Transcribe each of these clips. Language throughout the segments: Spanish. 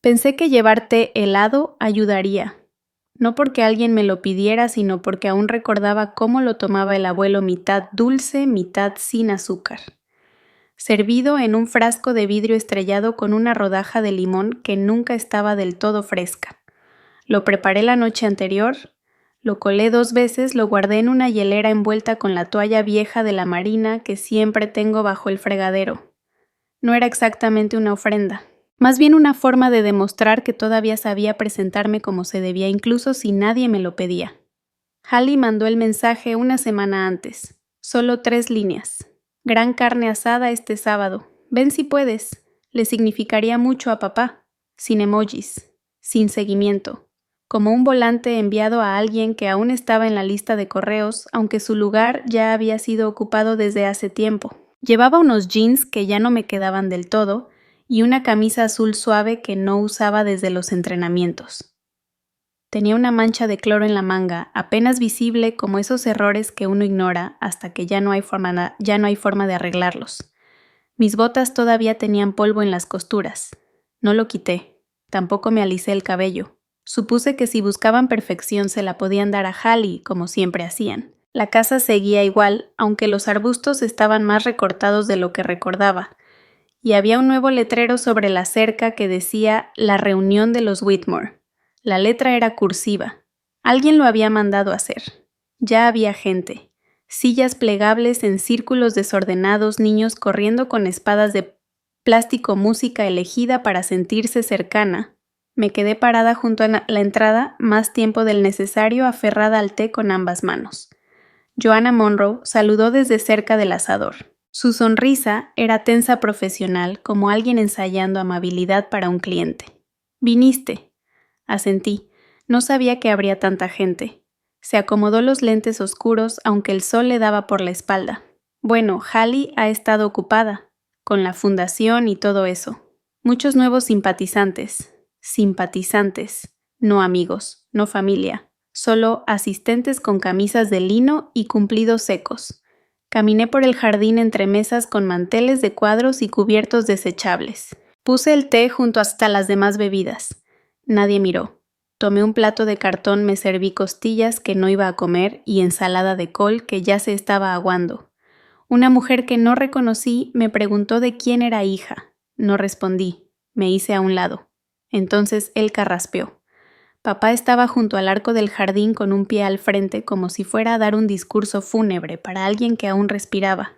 Pensé que llevar té helado ayudaría. No porque alguien me lo pidiera, sino porque aún recordaba cómo lo tomaba el abuelo mitad dulce, mitad sin azúcar. Servido en un frasco de vidrio estrellado con una rodaja de limón que nunca estaba del todo fresca. Lo preparé la noche anterior, lo colé 2 veces, lo guardé en una hielera envuelta con la toalla vieja de la marina que siempre tengo bajo el fregadero. No era exactamente una ofrenda, más bien una forma de demostrar que todavía sabía presentarme como se debía incluso si nadie me lo pedía. Hallie mandó el mensaje una semana antes, solo 3 líneas. Gran carne asada este sábado. Ven si puedes. Le significaría mucho a papá. Sin emojis. Sin seguimiento. Como un volante enviado a alguien que aún estaba en la lista de correos, aunque su lugar ya había sido ocupado desde hace tiempo. Llevaba unos jeans que ya no me quedaban del todo y una camisa azul suave que no usaba desde los entrenamientos. Tenía una mancha de cloro en la manga, apenas visible como esos errores que uno ignora hasta que ya no hay forma de arreglarlos. Mis botas todavía tenían polvo en las costuras. No lo quité. Tampoco me alisé el cabello. Supuse que si buscaban perfección se la podían dar a Hallie, como siempre hacían. La casa seguía igual, aunque los arbustos estaban más recortados de lo que recordaba. Y había un nuevo letrero sobre la cerca que decía «La reunión de los Whitmore». La letra era cursiva. Alguien lo había mandado hacer. Ya había gente. Sillas plegables en círculos desordenados, niños corriendo con espadas de plástico, música elegida para sentirse cercana. Me quedé parada junto a la entrada más tiempo del necesario, aferrada al té con ambas manos. Joanna Monroe saludó desde cerca del asador. Su sonrisa era tensa profesional, como alguien ensayando amabilidad para un cliente. «Viniste». Asentí. No sabía que habría tanta gente. Se acomodó los lentes oscuros, aunque el sol le daba por la espalda. Bueno, Hallie ha estado ocupada, con la fundación y todo eso. Muchos nuevos simpatizantes. Simpatizantes. No amigos, no familia. Solo asistentes con camisas de lino y cumplidos secos. Caminé por el jardín entre mesas con manteles de cuadros y cubiertos desechables. Puse el té junto hasta las demás bebidas. Nadie miró. Tomé un plato de cartón, me serví costillas que no iba a comer y ensalada de col que ya se estaba aguando. Una mujer que no reconocí me preguntó de quién era hija. No respondí. Me hice a un lado. Entonces él carraspeó. Papá estaba junto al arco del jardín con un pie al frente como si fuera a dar un discurso fúnebre para alguien que aún respiraba.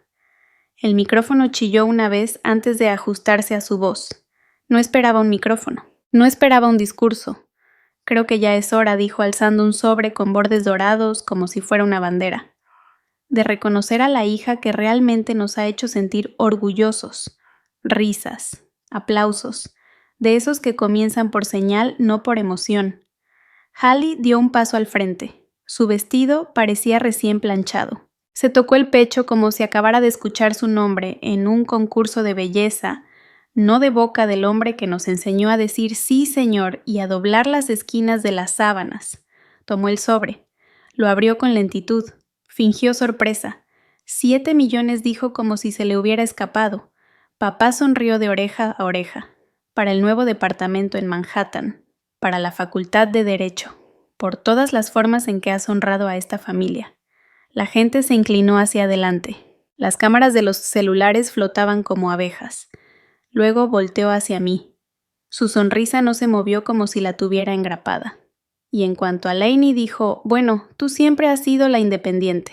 El micrófono chilló una vez antes de ajustarse a su voz. No esperaba un micrófono. No esperaba un discurso. Creo que ya es hora, dijo alzando un sobre con bordes dorados como si fuera una bandera. De reconocer a la hija que realmente nos ha hecho sentir orgullosos. Risas, aplausos, de esos que comienzan por señal, no por emoción. Hallie dio un paso al frente. Su vestido parecía recién planchado. Se tocó el pecho como si acabara de escuchar su nombre en un concurso de belleza, no de boca del hombre que nos enseñó a decir sí, señor, y a doblar las esquinas de las sábanas. Tomó el sobre. Lo abrió con lentitud. Fingió sorpresa. 7 millones, dijo como si se le hubiera escapado. Papá sonrió de oreja a oreja. Para el nuevo departamento en Manhattan. Para la Facultad de Derecho. Por todas las formas en que has honrado a esta familia. La gente se inclinó hacia adelante. Las cámaras de los celulares flotaban como abejas. Luego volteó hacia mí. Su sonrisa no se movió como si la tuviera engrapada. Y en cuanto a Lainey dijo, bueno, tú siempre has sido la independiente.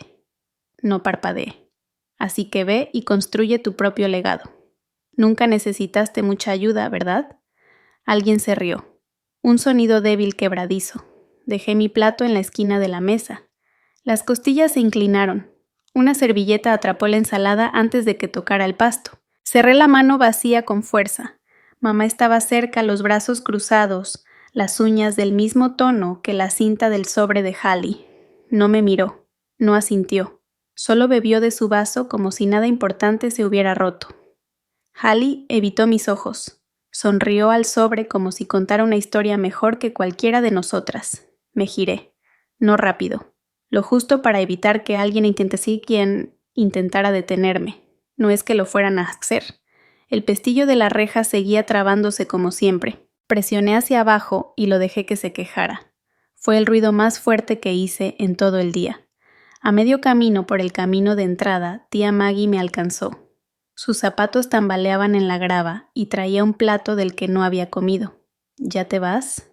No parpadeé. Así que ve y construye tu propio legado. Nunca necesitaste mucha ayuda, ¿verdad? Alguien se rió. Un sonido débil quebradizo. Dejé mi plato en la esquina de la mesa. Las costillas se inclinaron. Una servilleta atrapó la ensalada antes de que tocara el pasto. Cerré la mano vacía con fuerza. Mamá estaba cerca, los brazos cruzados, las uñas del mismo tono que la cinta del sobre de Hallie. No me miró, no asintió. Solo bebió de su vaso como si nada importante se hubiera roto. Hallie evitó mis ojos. Sonrió al sobre como si contara una historia mejor que cualquiera de nosotras. Me giré. No rápido. Lo justo para evitar que alguien intentara detenerme. No es que lo fueran a hacer. El pestillo de la reja seguía trabándose como siempre. Presioné hacia abajo y lo dejé que se quejara. Fue el ruido más fuerte que hice en todo el día. A medio camino por el camino de entrada, tía Maggie me alcanzó. Sus zapatos tambaleaban en la grava y traía un plato del que no había comido. ¿Ya te vas?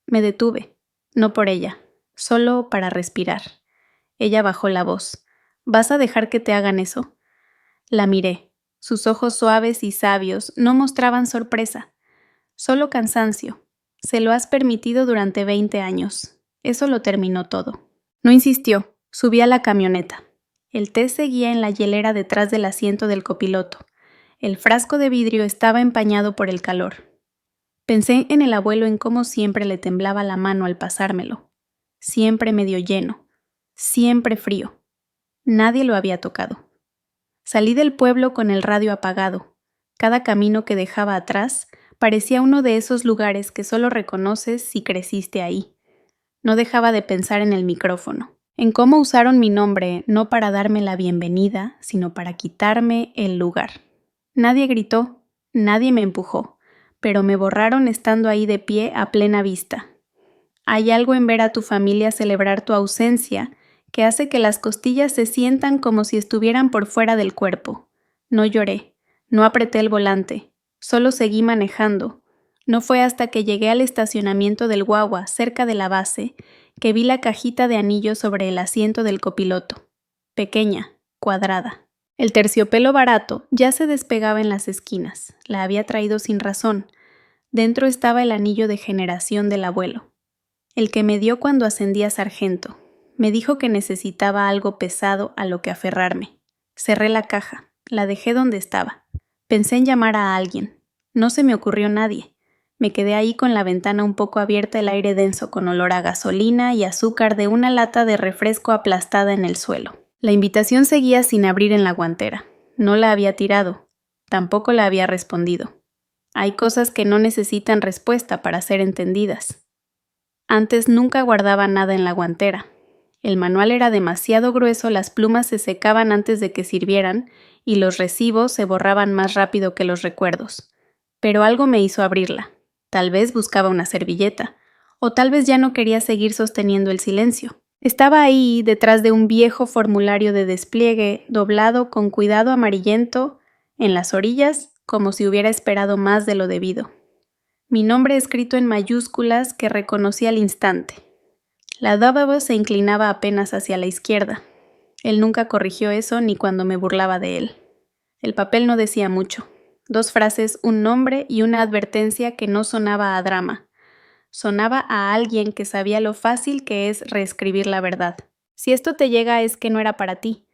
Me detuve. No por ella, solo para respirar. Ella bajó la voz. ¿Vas a dejar que te hagan eso? La miré. Sus ojos suaves y sabios no mostraban sorpresa, solo cansancio. Se lo has permitido durante 20 años. Eso lo terminó todo. No insistió. Subí a la camioneta. El té seguía en la hielera detrás del asiento del copiloto. El frasco de vidrio estaba empañado por el calor. Pensé en el abuelo, en cómo siempre le temblaba la mano al pasármelo. Siempre medio lleno. Siempre frío. Nadie lo había tocado. Salí del pueblo con el radio apagado. Cada camino que dejaba atrás parecía uno de esos lugares que solo reconoces si creciste ahí. No dejaba de pensar en el micrófono, en cómo usaron mi nombre no para darme la bienvenida, sino para quitarme el lugar. Nadie gritó, nadie me empujó, pero me borraron estando ahí de pie a plena vista. Hay algo en ver a tu familia celebrar tu ausencia que hace que las costillas se sientan como si estuvieran por fuera del cuerpo. No lloré, no apreté el volante, solo seguí manejando. No fue hasta que llegué al estacionamiento del guagua, cerca de la base, que vi la cajita de anillos sobre el asiento del copiloto. Pequeña, cuadrada. El terciopelo barato ya se despegaba en las esquinas. La había traído sin razón. Dentro estaba el anillo de generación del abuelo. El que me dio cuando ascendí a sargento. Me dijo que necesitaba algo pesado a lo que aferrarme. Cerré la caja. La dejé donde estaba. Pensé en llamar a alguien. No se me ocurrió nadie. Me quedé ahí con la ventana un poco abierta, el aire denso con olor a gasolina y azúcar de una lata de refresco aplastada en el suelo. La invitación seguía sin abrir en la guantera. No la había tirado. Tampoco la había respondido. Hay cosas que no necesitan respuesta para ser entendidas. Antes nunca guardaba nada en la guantera. El manual era demasiado grueso, las plumas se secaban antes de que sirvieran y los recibos se borraban más rápido que los recuerdos. Pero algo me hizo abrirla. Tal vez buscaba una servilleta, o tal vez ya no quería seguir sosteniendo el silencio. Estaba ahí, detrás de un viejo formulario de despliegue, doblado con cuidado amarillento, en las orillas, como si hubiera esperado más de lo debido. Mi nombre escrito en mayúsculas que reconocí al instante. La W se inclinaba apenas hacia la izquierda. Él nunca corrigió eso ni cuando me burlaba de él. El papel no decía mucho. 2 frases, un nombre y una advertencia que no sonaba a drama. Sonaba a alguien que sabía lo fácil que es reescribir la verdad. Si esto te llega es que no era para ti.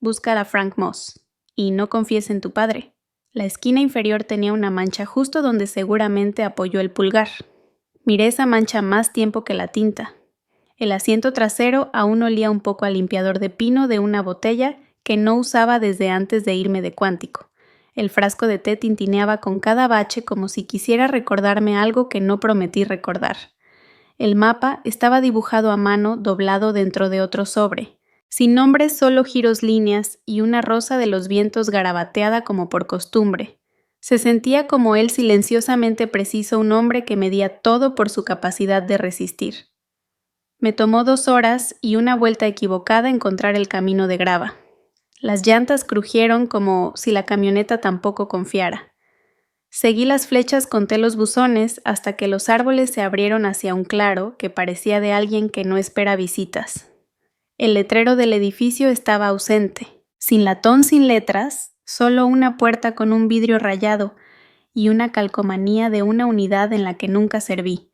Busca a Frank Moss. Y no confíes en tu padre. La esquina inferior tenía una mancha justo donde seguramente apoyó el pulgar. Miré esa mancha más tiempo que la tinta. El asiento trasero aún olía un poco a limpiador de pino de una botella que no usaba desde antes de irme de Cuántico. El frasco de té tintineaba con cada bache como si quisiera recordarme algo que no prometí recordar. El mapa estaba dibujado a mano, doblado dentro de otro sobre. Sin nombres, solo giros, líneas y una rosa de los vientos garabateada como por costumbre. Se sentía como él silenciosamente preciso, un hombre que medía todo por su capacidad de resistir. Me tomó 2 horas y una vuelta equivocada encontrar el camino de grava. Las llantas crujieron como si la camioneta tampoco confiara. Seguí las flechas, conté los buzones hasta que los árboles se abrieron hacia un claro que parecía de alguien que no espera visitas. El letrero del edificio estaba ausente, sin latón, sin letras, solo una puerta con un vidrio rayado y una calcomanía de una unidad en la que nunca serví.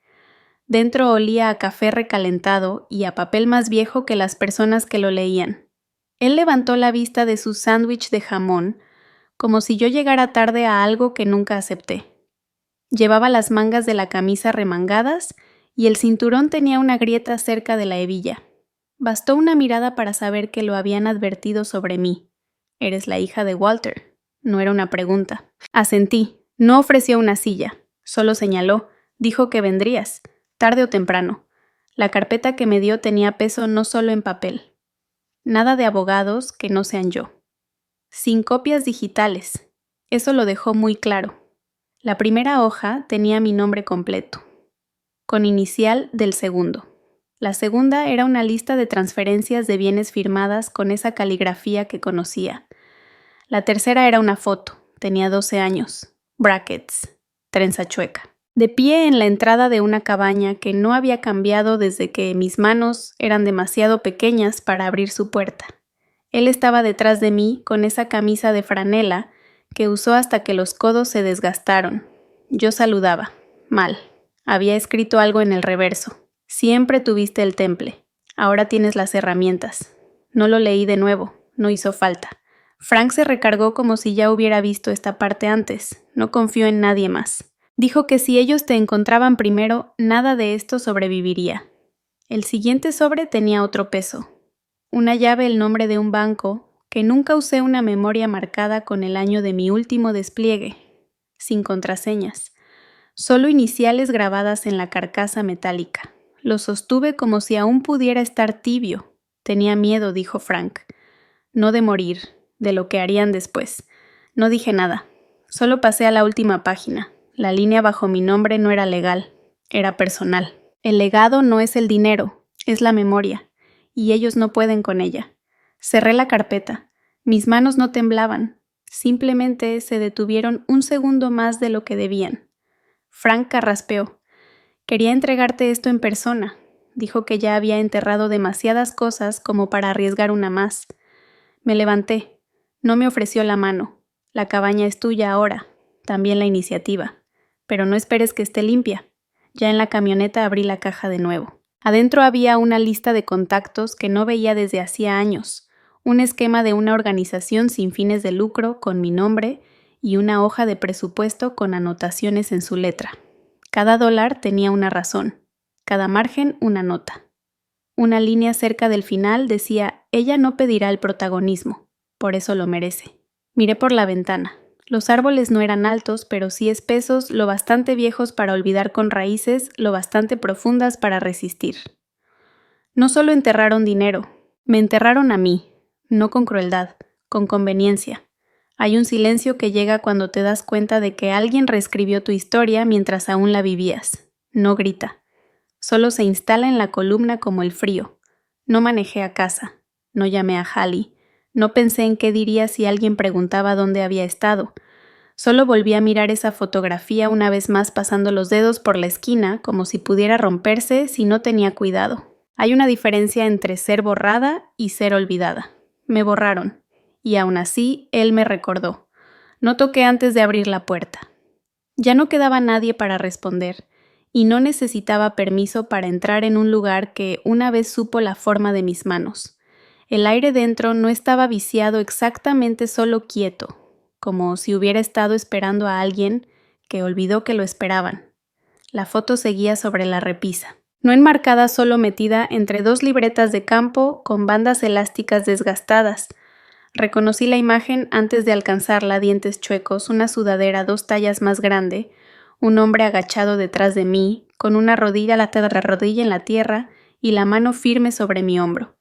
Dentro olía a café recalentado y a papel más viejo que las personas que lo leían. Él levantó la vista de su sándwich de jamón, como si yo llegara tarde a algo que nunca acepté. Llevaba las mangas de la camisa remangadas y el cinturón tenía una grieta cerca de la hebilla. Bastó una mirada para saber que lo habían advertido sobre mí. Eres la hija de Walter. No era una pregunta. Asentí. No ofreció una silla. Solo señaló. Dijo que vendrías, tarde o temprano. La carpeta que me dio tenía peso no solo en papel. Nada de abogados que no sean yo. Sin copias digitales. Eso lo dejó muy claro. La primera hoja tenía mi nombre completo, con inicial del segundo. La segunda era una lista de transferencias de bienes firmadas con esa caligrafía que conocía. La tercera era una foto, tenía 12 años, brackets, trenza chueca. De pie en la entrada de una cabaña que no había cambiado desde que mis manos eran demasiado pequeñas para abrir su puerta. Él estaba detrás de mí con esa camisa de franela que usó hasta que los codos se desgastaron. Yo saludaba. Mal. Había escrito algo en el reverso. Siempre tuviste el temple. Ahora tienes las herramientas. No lo leí de nuevo. No hizo falta. Frank se recargó como si ya hubiera visto esta parte antes. No confió en nadie más. Dijo que si ellos te encontraban primero, nada de esto sobreviviría. El siguiente sobre tenía otro peso. Una llave, el nombre de un banco, que nunca usé una memoria marcada con el año de mi último despliegue, sin contraseñas, solo iniciales grabadas en la carcasa metálica. Lo sostuve como si aún pudiera estar tibio. Tenía miedo, dijo Frank. No de morir, de lo que harían después. No dije nada. Solo pasé a la última página. La línea bajo mi nombre no era legal, era personal. El legado no es el dinero, es la memoria, y ellos no pueden con ella. Cerré la carpeta. Mis manos no temblaban, simplemente se detuvieron un segundo más de lo que debían. Frank carraspeó. Quería entregarte esto en persona. Dijo que ya había enterrado demasiadas cosas como para arriesgar una más. Me levanté. No me ofreció la mano. La cabaña es tuya ahora, también la iniciativa. Pero no esperes que esté limpia. Ya en la camioneta abrí la caja de nuevo. Adentro había una lista de contactos que no veía desde hacía años, un esquema de una organización sin fines de lucro con mi nombre y una hoja de presupuesto con anotaciones en su letra. Cada dólar tenía una razón, cada margen una nota. Una línea cerca del final decía: ella no pedirá el protagonismo, por eso lo merece. Miré por la ventana. Los árboles no eran altos, pero sí espesos, lo bastante viejos para olvidar con raíces, lo bastante profundas para resistir. No solo enterraron dinero, me enterraron a mí, no con crueldad, con conveniencia. Hay un silencio que llega cuando te das cuenta de que alguien reescribió tu historia mientras aún la vivías. No grita. Solo se instala en la columna como el frío. No manejé a casa. No llamé a Hallie. No pensé en qué diría si alguien preguntaba dónde había estado. Solo volví a mirar esa fotografía una vez más pasando los dedos por la esquina como si pudiera romperse si no tenía cuidado. Hay una diferencia entre ser borrada y ser olvidada. Me borraron. Y aún así, él me recordó. No toqué antes de abrir la puerta. Ya no quedaba nadie para responder, y no necesitaba permiso para entrar en un lugar que una vez supo la forma de mis manos. El aire dentro no estaba viciado, exactamente solo quieto, como si hubiera estado esperando a alguien que olvidó que lo esperaban. La foto seguía sobre la repisa. No enmarcada, solo metida entre dos libretas de campo con bandas elásticas desgastadas. Reconocí la imagen antes de alcanzarla, dientes chuecos, una sudadera 2 tallas más grande, un hombre agachado detrás de mí, con una rodilla en la tierra y la mano firme sobre mi hombro.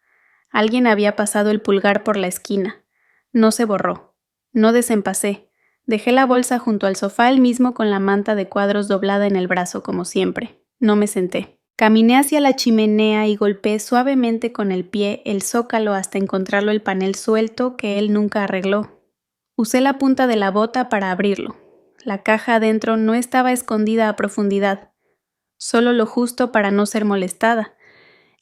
Alguien había pasado el pulgar por la esquina. No se borró. No desempacé. Dejé la bolsa junto al sofá, el mismo con la manta de cuadros doblada en el brazo como siempre. No me senté. Caminé hacia la chimenea y golpeé suavemente con el pie el zócalo hasta encontrarlo el panel suelto que él nunca arregló. Usé la punta de la bota para abrirlo. La caja adentro no estaba escondida a profundidad, solo lo justo para no ser molestada.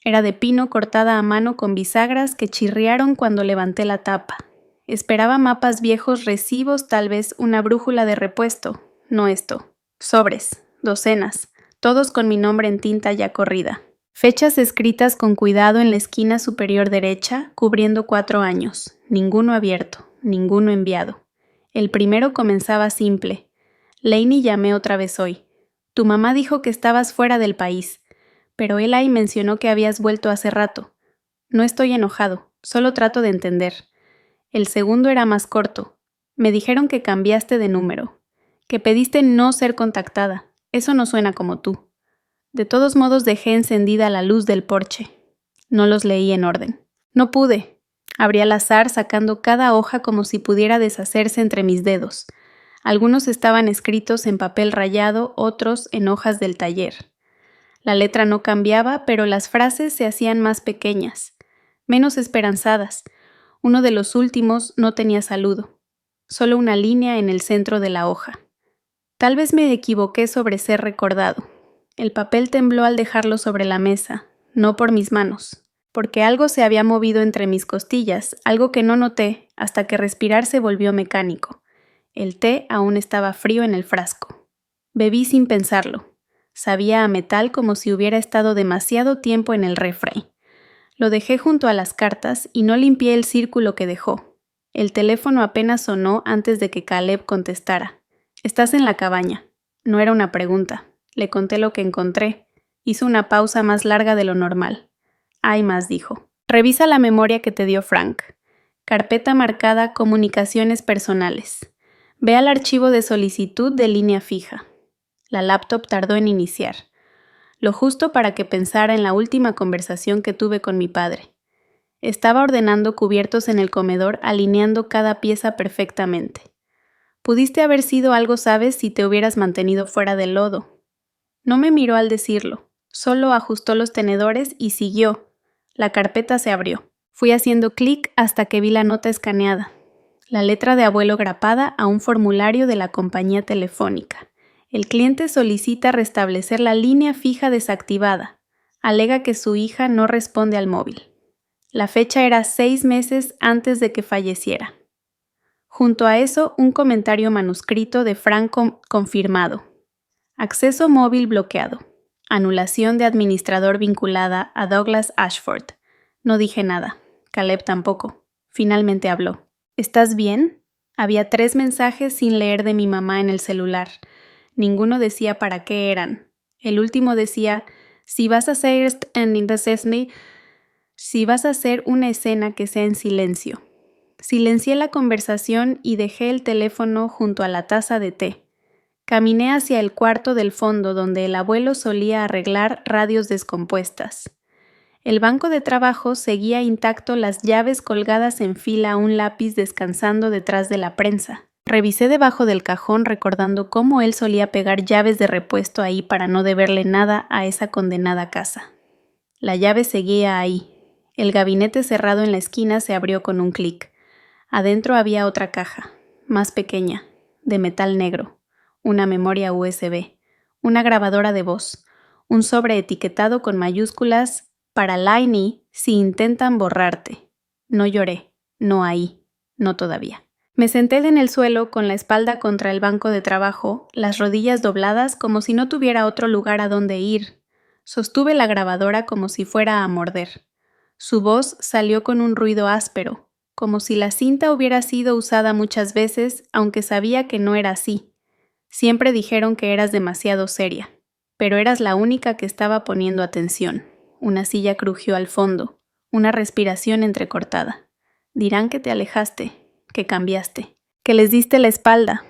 Era de pino cortada a mano con bisagras que chirriaron cuando levanté la tapa. Esperaba mapas viejos, recibos, tal vez una brújula de repuesto. No esto. Sobres, docenas. Todos con mi nombre en tinta ya corrida. Fechas escritas con cuidado en la esquina superior derecha, cubriendo 4 años. Ninguno abierto, ninguno enviado. El primero comenzaba simple. Lainey, llamé otra vez hoy. Tu mamá dijo que estabas fuera del país, pero Eli mencionó que habías vuelto hace rato. No estoy enojado, solo trato de entender. El segundo era más corto. Me dijeron que cambiaste de número, que pediste no ser contactada. Eso no suena como tú. De todos modos dejé encendida la luz del porche. No los leí en orden. No pude. Abrí al azar sacando cada hoja como si pudiera deshacerse entre mis dedos. Algunos estaban escritos en papel rayado, otros en hojas del taller. La letra no cambiaba, pero las frases se hacían más pequeñas, menos esperanzadas. Uno de los últimos no tenía saludo, solo una línea en el centro de la hoja. Tal vez me equivoqué sobre ser recordado. El papel tembló al dejarlo sobre la mesa, no por mis manos, porque algo se había movido entre mis costillas, algo que no noté hasta que respirar se volvió mecánico. El té aún estaba frío en el frasco. Bebí sin pensarlo. Sabía a metal como si hubiera estado demasiado tiempo en el refri. Lo dejé junto a las cartas y no limpié el círculo que dejó. El teléfono apenas sonó antes de que Caleb contestara. «Estás en la cabaña». No era una pregunta. Le conté lo que encontré. Hizo una pausa más larga de lo normal. «Hay más», dijo. «Revisa la memoria que te dio Frank. Carpeta marcada Comunicaciones personales. Ve al archivo de solicitud de línea fija». La laptop tardó en iniciar. Lo justo para que pensara en la última conversación que tuve con mi padre. Estaba ordenando cubiertos en el comedor, alineando cada pieza perfectamente. «Pudiste haber sido algo, ¿sabes?, si te hubieras mantenido fuera del lodo». No me miró al decirlo, solo ajustó los tenedores y siguió. La carpeta se abrió. Fui haciendo clic hasta que vi la nota escaneada. La letra de abuelo grapada a un formulario de la compañía telefónica. El cliente solicita restablecer la línea fija desactivada. Alega que su hija no responde al móvil. La fecha era 6 meses antes de que falleciera. Junto a eso, un comentario manuscrito de Frank confirmado. Acceso móvil bloqueado. Anulación de administrador vinculada a Douglas Ashford. No dije nada. Caleb tampoco. Finalmente habló. «¿Estás bien?» Había 3 mensajes sin leer de mi mamá en el celular. Ninguno decía para qué eran. El último decía: si vas a hacer una escena que sea en silencio. Silencié la conversación y dejé el teléfono junto a la taza de té. Caminé hacia el cuarto del fondo donde el abuelo solía arreglar radios descompuestas. El banco de trabajo seguía intacto, las llaves colgadas en fila a un lápiz descansando detrás de la prensa. Revisé debajo del cajón recordando cómo él solía pegar llaves de repuesto ahí para no deberle nada a esa condenada casa. La llave seguía ahí. El gabinete cerrado en la esquina se abrió con un clic. Adentro había otra caja, más pequeña, de metal negro, una memoria USB, una grabadora de voz, un sobre etiquetado con mayúsculas para Lainey si intentan borrarte. No lloré, no ahí, no todavía. Me senté en el suelo con la espalda contra el banco de trabajo, las rodillas dobladas como si no tuviera otro lugar a donde ir. Sostuve la grabadora como si fuera a morder. Su voz salió con un ruido áspero, como si la cinta hubiera sido usada muchas veces, aunque sabía que no era así. Siempre dijeron que eras demasiado seria, pero eras la única que estaba poniendo atención. Una silla crujió al fondo, una respiración entrecortada. Dirán que te alejaste, que cambiaste, que les diste la espalda,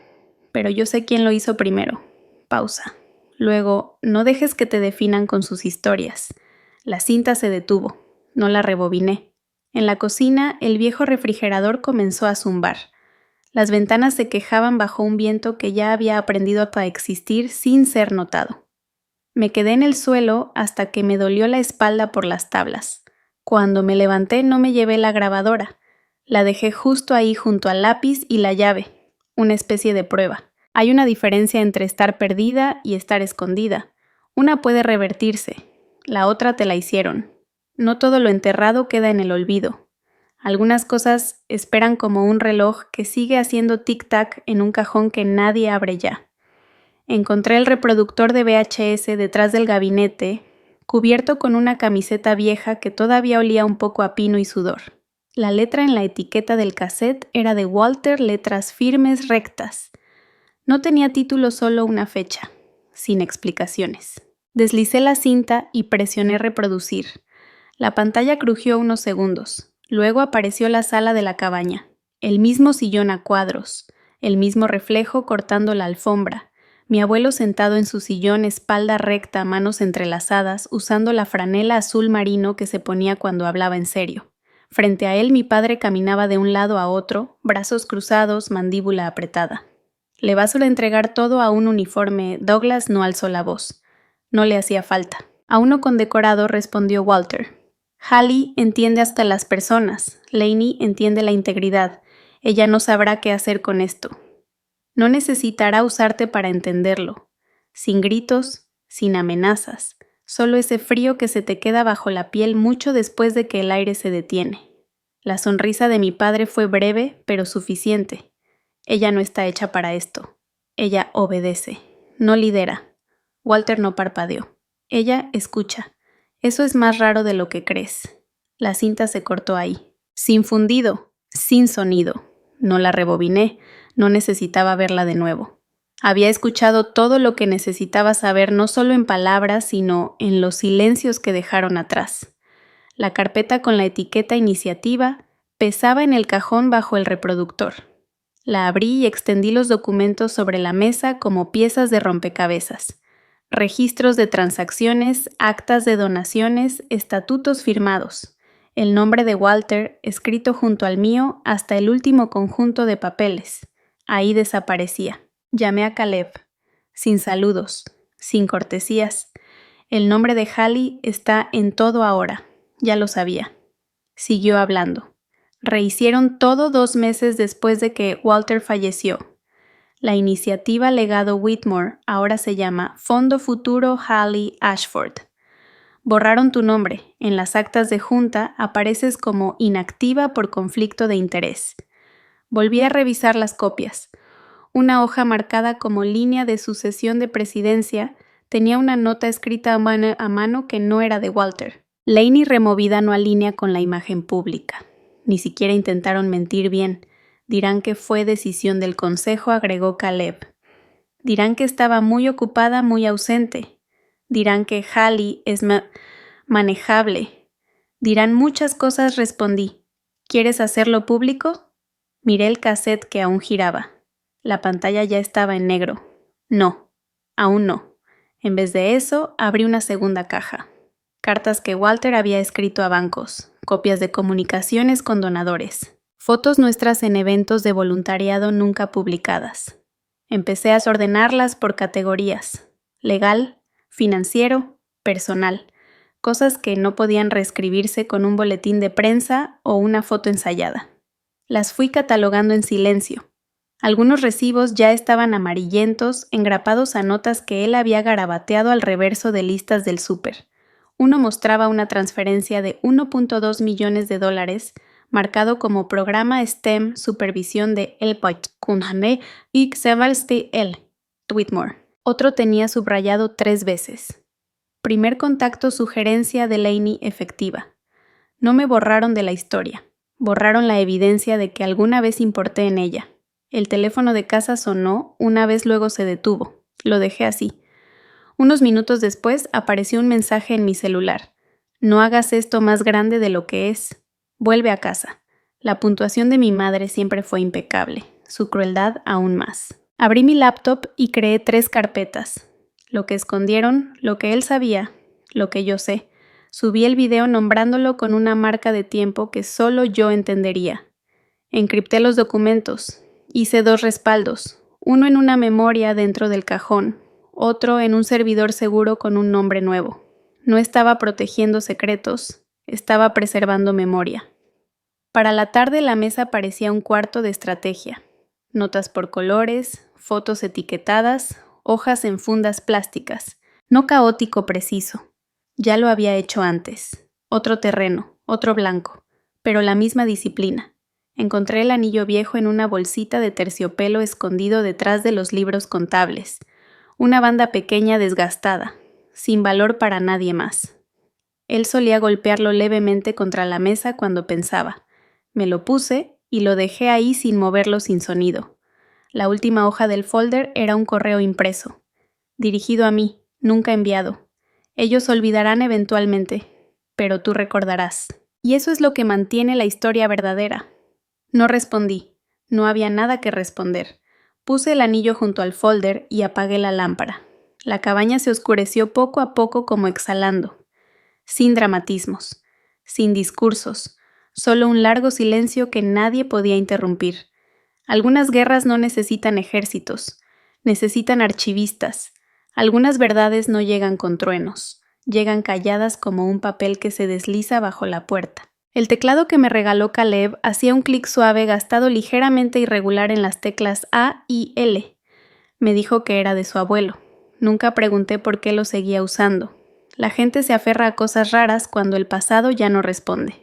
pero yo sé quién lo hizo primero. Pausa. Luego, no dejes que te definan con sus historias. La cinta se detuvo, no la rebobiné. En la cocina, el viejo refrigerador comenzó a zumbar. Las ventanas se quejaban bajo un viento que ya había aprendido a existir sin ser notado. Me quedé en el suelo hasta que me dolió la espalda por las tablas. Cuando me levanté no me llevé la grabadora. La dejé justo ahí junto al lápiz y la llave, una especie de prueba. Hay una diferencia entre estar perdida y estar escondida. Una puede revertirse, la otra te la hicieron. No todo lo enterrado queda en el olvido. Algunas cosas esperan como un reloj que sigue haciendo tic-tac en un cajón que nadie abre ya. Encontré el reproductor de VHS detrás del gabinete, cubierto con una camiseta vieja que todavía olía un poco a pino y sudor. La letra en la etiqueta del cassette era de Walter, letras firmes rectas. No tenía título, solo una fecha, sin explicaciones. Deslicé la cinta y presioné reproducir. La pantalla crujió unos segundos. Luego apareció la sala de la cabaña. El mismo sillón a cuadros, el mismo reflejo cortando la alfombra. Mi abuelo sentado en su sillón, espalda recta, manos entrelazadas, usando la franela azul marino que se ponía cuando hablaba en serio. Frente a él mi padre caminaba de un lado a otro, brazos cruzados, mandíbula apretada. Le vas a entregar todo a un uniforme. Douglas no alzó la voz. No le hacía falta. A uno condecorado respondió Walter. Hallie entiende hasta las personas. Lainey entiende la integridad. Ella no sabrá qué hacer con esto. No necesitará usarte para entenderlo. Sin gritos, sin amenazas. Solo ese frío que se te queda bajo la piel mucho después de que el aire se detiene. La sonrisa de mi padre fue breve, pero suficiente. Ella no está hecha para esto. Ella obedece, no lidera. Walter no parpadeó. Ella escucha. Eso es más raro de lo que crees. La cinta se cortó ahí. Sin fundido, sin sonido. No la rebobiné, no necesitaba verla de nuevo. Había escuchado todo lo que necesitaba saber no solo en palabras, sino en los silencios que dejaron atrás. La carpeta con la etiqueta Iniciativa pesaba en el cajón bajo el reproductor. La abrí y extendí los documentos sobre la mesa como piezas de rompecabezas. Registros de transacciones, actas de donaciones, estatutos firmados. El nombre de Walter escrito junto al mío hasta el último conjunto de papeles. Ahí desaparecía. Llamé a Caleb. Sin saludos, sin cortesías. El nombre de Hallie está en todo ahora. Ya lo sabía. Siguió hablando. Rehicieron todo 2 meses después de que Walter falleció. La iniciativa Legado Whitmore ahora se llama Fondo Futuro Hallie Ashford. Borraron tu nombre. En las actas de junta apareces como inactiva por conflicto de interés. Volví a revisar las copias. Una hoja marcada como línea de sucesión de presidencia tenía una nota escrita a mano que no era de Walter. Lainey removida no alinea con la imagen pública. Ni siquiera intentaron mentir bien. Dirán que fue decisión del consejo, agregó Caleb. Dirán que estaba muy ocupada, muy ausente. Dirán que Hallie es manejable. Dirán muchas cosas, respondí. ¿Quieres hacerlo público? Miré el cassette que aún giraba. La pantalla ya estaba en negro. No, aún no. En vez de eso, abrí una segunda caja. Cartas que Walter había escrito a bancos, copias de comunicaciones con donadores, fotos nuestras en eventos de voluntariado nunca publicadas. Empecé a ordenarlas por categorías: legal, financiero, personal, cosas que no podían reescribirse con un boletín de prensa o una foto ensayada. Las fui catalogando en silencio. Algunos recibos ya estaban amarillentos, engrapados a notas que él había garabateado al reverso de listas del súper. Uno mostraba una transferencia de $1.2 millones, marcado como Programa STEM Supervisión de El Kunhane y Xevalste El Whitmore. Otro tenía subrayado 3 veces. Primer contacto, sugerencia de Lainey efectiva. No me borraron de la historia. Borraron la evidencia de que alguna vez importé en ella. El teléfono de casa sonó, una vez luego se detuvo. Lo dejé así. Unos minutos después apareció un mensaje en mi celular. No hagas esto más grande de lo que es. Vuelve a casa. La puntuación de mi madre siempre fue impecable, su crueldad aún más. Abrí mi laptop y creé 3 carpetas. Lo que escondieron, lo que él sabía, lo que yo sé. Subí el video nombrándolo con una marca de tiempo que solo yo entendería. Encripté los documentos. Hice 2 respaldos, uno en una memoria dentro del cajón, otro en un servidor seguro con un nombre nuevo. No estaba protegiendo secretos, estaba preservando memoria. Para la tarde la mesa parecía un cuarto de estrategia. Notas por colores, fotos etiquetadas, hojas en fundas plásticas. No caótico preciso. Ya lo había hecho antes. Otro terreno, otro blanco, pero la misma disciplina. Encontré el anillo viejo en una bolsita de terciopelo escondido detrás de los libros contables. Una banda pequeña desgastada, sin valor para nadie más. Él solía golpearlo levemente contra la mesa cuando pensaba. Me lo puse y lo dejé ahí sin moverlo, sin sonido. La última hoja del folder era un correo impreso. Dirigido a mí, nunca enviado. Ellos olvidarán eventualmente, pero tú recordarás. Y eso es lo que mantiene la historia verdadera. No respondí. No había nada que responder. Puse el anillo junto al folder y apagué la lámpara. La cabaña se oscureció poco a poco como exhalando. Sin dramatismos, sin discursos, solo un largo silencio que nadie podía interrumpir. Algunas guerras no necesitan ejércitos, necesitan archivistas. Algunas verdades no llegan con truenos, llegan calladas como un papel que se desliza bajo la puerta. El teclado que me regaló Caleb hacía un clic suave gastado ligeramente irregular en las teclas A y L. Me dijo que era de su abuelo. Nunca pregunté por qué lo seguía usando. La gente se aferra a cosas raras cuando el pasado ya no responde.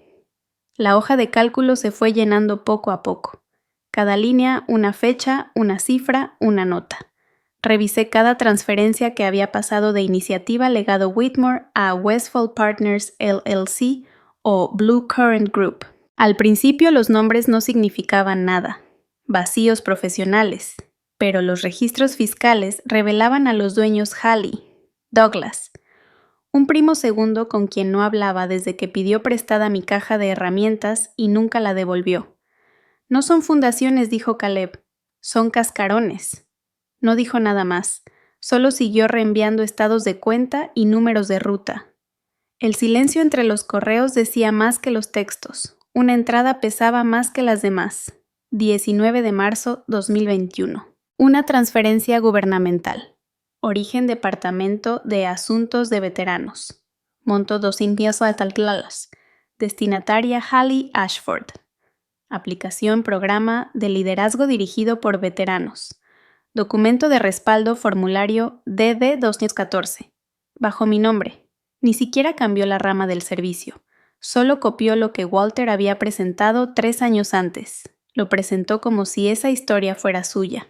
La hoja de cálculo se fue llenando poco a poco. Cada línea, una fecha, una cifra, una nota. Revisé cada transferencia que había pasado de Iniciativa Legado Whitmore a Westfall Partners LLC o Blue Current Group. Al principio los nombres no significaban nada, vacíos profesionales, pero los registros fiscales revelaban a los dueños Halley, Douglas, un primo segundo con quien no hablaba desde que pidió prestada mi caja de herramientas y nunca la devolvió. No son fundaciones, dijo Caleb, son cascarones. No dijo nada más, solo siguió reenviando estados de cuenta y números de ruta. El silencio entre los correos decía más que los textos. Una entrada pesaba más que las demás. 19 de marzo 2021. Una transferencia gubernamental. Origen Departamento de Asuntos de Veteranos. Monto 200 $. Destinataria Halley Ashford. Aplicación Programa de Liderazgo dirigido por veteranos. Documento de respaldo formulario DD 214. Bajo mi nombre. Ni siquiera cambió la rama del servicio. Solo copió lo que Walter había presentado 3 años antes. Lo presentó como si esa historia fuera suya.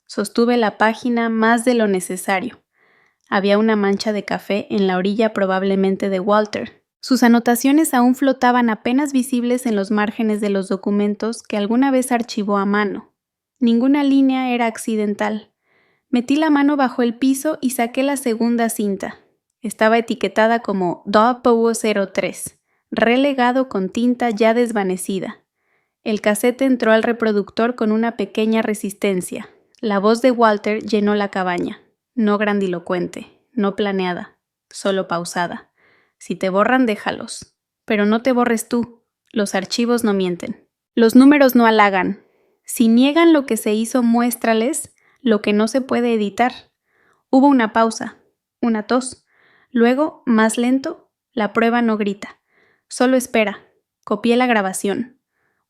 Sostuve la página más de lo necesario. Había una mancha de café en la orilla probablemente de Walter. Sus anotaciones aún flotaban apenas visibles en los márgenes de los documentos que alguna vez archivó a mano. Ninguna línea era accidental. Metí la mano bajo el piso y saqué la segunda cinta. Estaba etiquetada como DOPO03, relegado con tinta ya desvanecida. El casete entró al reproductor con una pequeña resistencia. La voz de Walter llenó la cabaña. No grandilocuente, no planeada, solo pausada. Si te borran, déjalos. Pero no te borres tú. Los archivos no mienten. Los números no halagan. Si niegan lo que se hizo, muéstrales lo que no se puede editar. Hubo una pausa, una tos. Luego, más lento, la prueba no grita. Solo espera. Copié la grabación.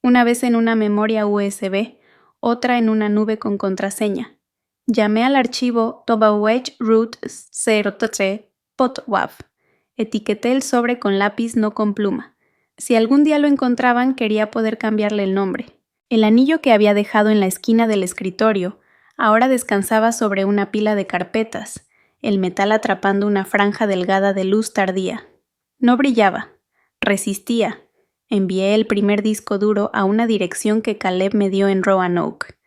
Una vez en una memoria USB, otra en una nube con contraseña. Llamé al archivo wroot03.wav. Etiqueté el sobre con lápiz, no con pluma. Si algún día lo encontraban, quería poder cambiarle el nombre. El anillo que había dejado en la esquina del escritorio ahora descansaba sobre una pila de carpetas, el metal atrapando una franja delgada de luz tardía. No brillaba, resistía. Envié el primer disco duro a una dirección que Caleb me dio en Roanoke.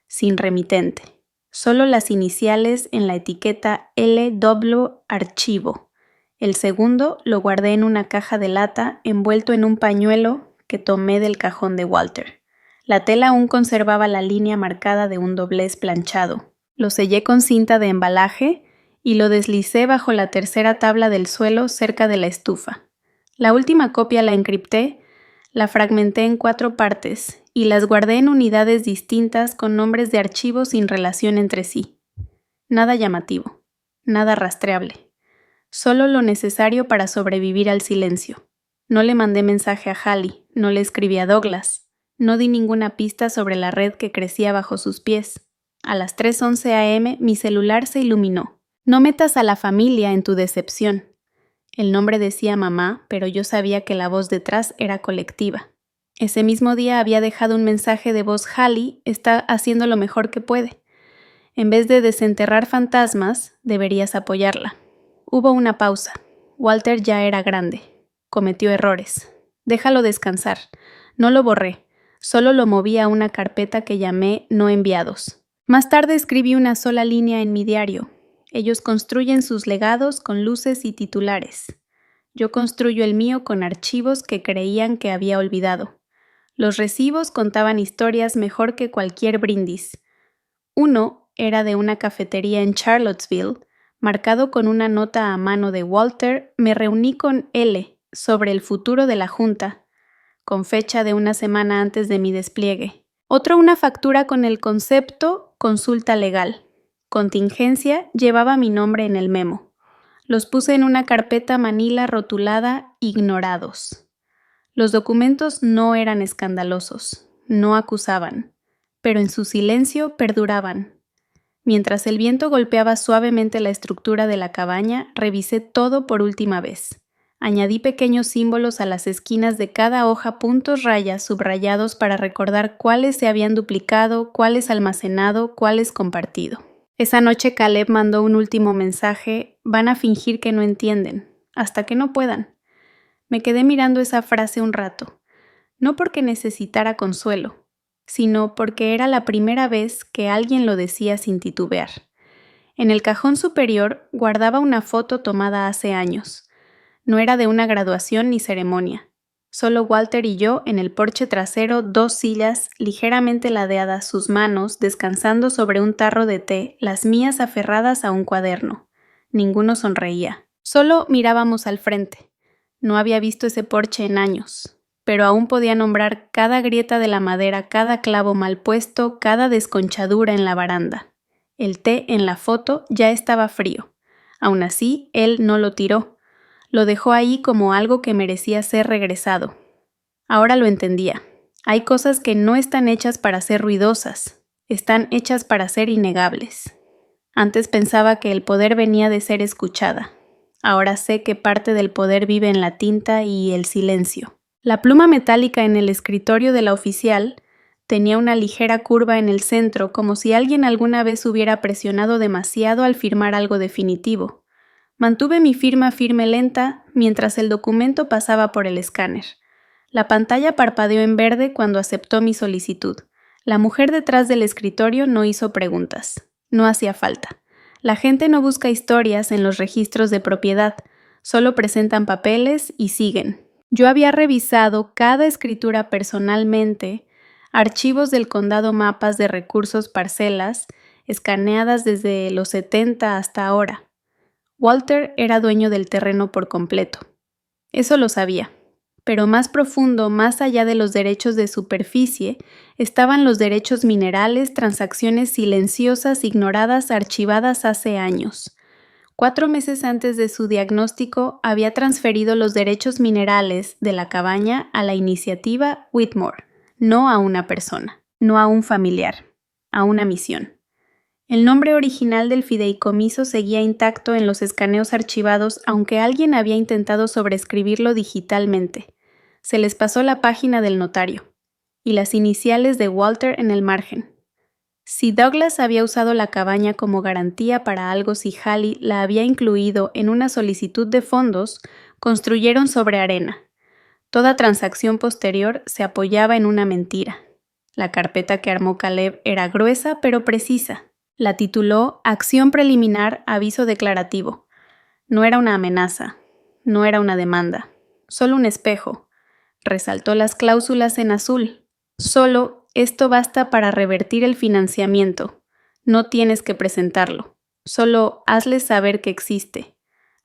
Sin remitente. Solo las iniciales en la etiqueta LW archivo. El segundo lo guardé en una caja de lata envuelto en un pañuelo que tomé del cajón de Walter. La tela aún conservaba la línea marcada de un doblez planchado. Lo sellé con cinta de embalaje y lo deslicé bajo la tercera tabla del suelo cerca de la estufa. La última copia la encripté, la fragmenté en 4 partes y las guardé en unidades distintas con nombres de archivos sin relación entre sí. Nada llamativo, nada rastreable. Solo lo necesario para sobrevivir al silencio. No le mandé mensaje a Halley, no le escribí a Douglas. No di ninguna pista sobre la red que crecía bajo sus pies. A las 3:11 a.m. mi celular se iluminó. No metas a la familia en tu decepción. El nombre decía mamá, pero yo sabía que la voz detrás era colectiva. Ese mismo día había dejado un mensaje de voz. Halley está haciendo lo mejor que puede. En vez de desenterrar fantasmas, deberías apoyarla. Hubo una pausa. Walter ya era grande. Cometió errores. Déjalo descansar. No lo borré. Solo lo moví a una carpeta que llamé no enviados. Más tarde escribí una sola línea en mi diario. Ellos construyen sus legados con luces y titulares. Yo construyo el mío con archivos que creían que había olvidado. Los recibos contaban historias mejor que cualquier brindis. Uno era de una cafetería en Charlottesville, marcado con una nota a mano de Walter. Me reuní con L sobre el futuro de la junta, con fecha de una semana antes de mi despliegue. Otro, una factura con el concepto consulta legal. Contingencia, llevaba mi nombre en el memo. Los puse en una carpeta manila rotulada ignorados. Los documentos no eran escandalosos, no acusaban, pero en su silencio perduraban. Mientras el viento golpeaba suavemente la estructura de la cabaña, revisé todo por última vez. Añadí pequeños símbolos a las esquinas de cada hoja, puntos rayas subrayados para recordar cuáles se habían duplicado, cuáles almacenado, cuáles compartido. Esa noche Caleb mandó un último mensaje: van a fingir que no entienden, hasta que no puedan. Me quedé mirando esa frase un rato, no porque necesitara consuelo, sino porque era la primera vez que alguien lo decía sin titubear. En el cajón superior guardaba una foto tomada hace años. No era de una graduación ni ceremonia. Solo Walter y yo en el porche trasero, 2 sillas, ligeramente ladeadas, sus manos descansando sobre un tarro de té, las mías aferradas a un cuaderno. Ninguno sonreía. Solo mirábamos al frente. No había visto ese porche en años, pero aún podía nombrar cada grieta de la madera, cada clavo mal puesto, cada desconchadura en la baranda. El té en la foto ya estaba frío. Aún así, él no lo tiró. Lo dejó ahí como algo que merecía ser regresado. Ahora lo entendía. Hay cosas que no están hechas para ser ruidosas, están hechas para ser innegables. Antes pensaba que el poder venía de ser escuchada. Ahora sé que parte del poder vive en la tinta y el silencio. La pluma metálica en el escritorio de la oficial tenía una ligera curva en el centro, como si alguien alguna vez hubiera presionado demasiado al firmar algo definitivo. Mantuve mi firma firme lenta mientras el documento pasaba por el escáner. La pantalla parpadeó en verde cuando aceptó mi solicitud. La mujer detrás del escritorio no hizo preguntas. No hacía falta. La gente no busca historias en los registros de propiedad, solo presentan papeles y siguen. Yo había revisado cada escritura personalmente, archivos del condado, mapas de recursos, parcelas, escaneadas desde los 70 hasta ahora. Walter era dueño del terreno por completo. Eso lo sabía. Pero más profundo, más allá de los derechos de superficie, estaban los derechos minerales, transacciones silenciosas, ignoradas, archivadas hace años. 4 meses antes de su diagnóstico, había transferido los derechos minerales de la cabaña a la iniciativa Whitmore, no a una persona, no a un familiar, a una misión. El nombre original del fideicomiso seguía intacto en los escaneos archivados, aunque alguien había intentado sobreescribirlo digitalmente. Se les pasó la página del notario y las iniciales de Walter en el margen. Si Douglas había usado la cabaña como garantía para algo, si Hallie la había incluido en una solicitud de fondos, construyeron sobre arena. Toda transacción posterior se apoyaba en una mentira. La carpeta que armó Caleb era gruesa pero precisa. La tituló Acción preliminar, aviso declarativo. No era una amenaza, no era una demanda, solo un espejo. Resaltó las cláusulas en azul. Solo, esto basta para revertir el financiamiento. No tienes que presentarlo. Solo hazles saber que existe.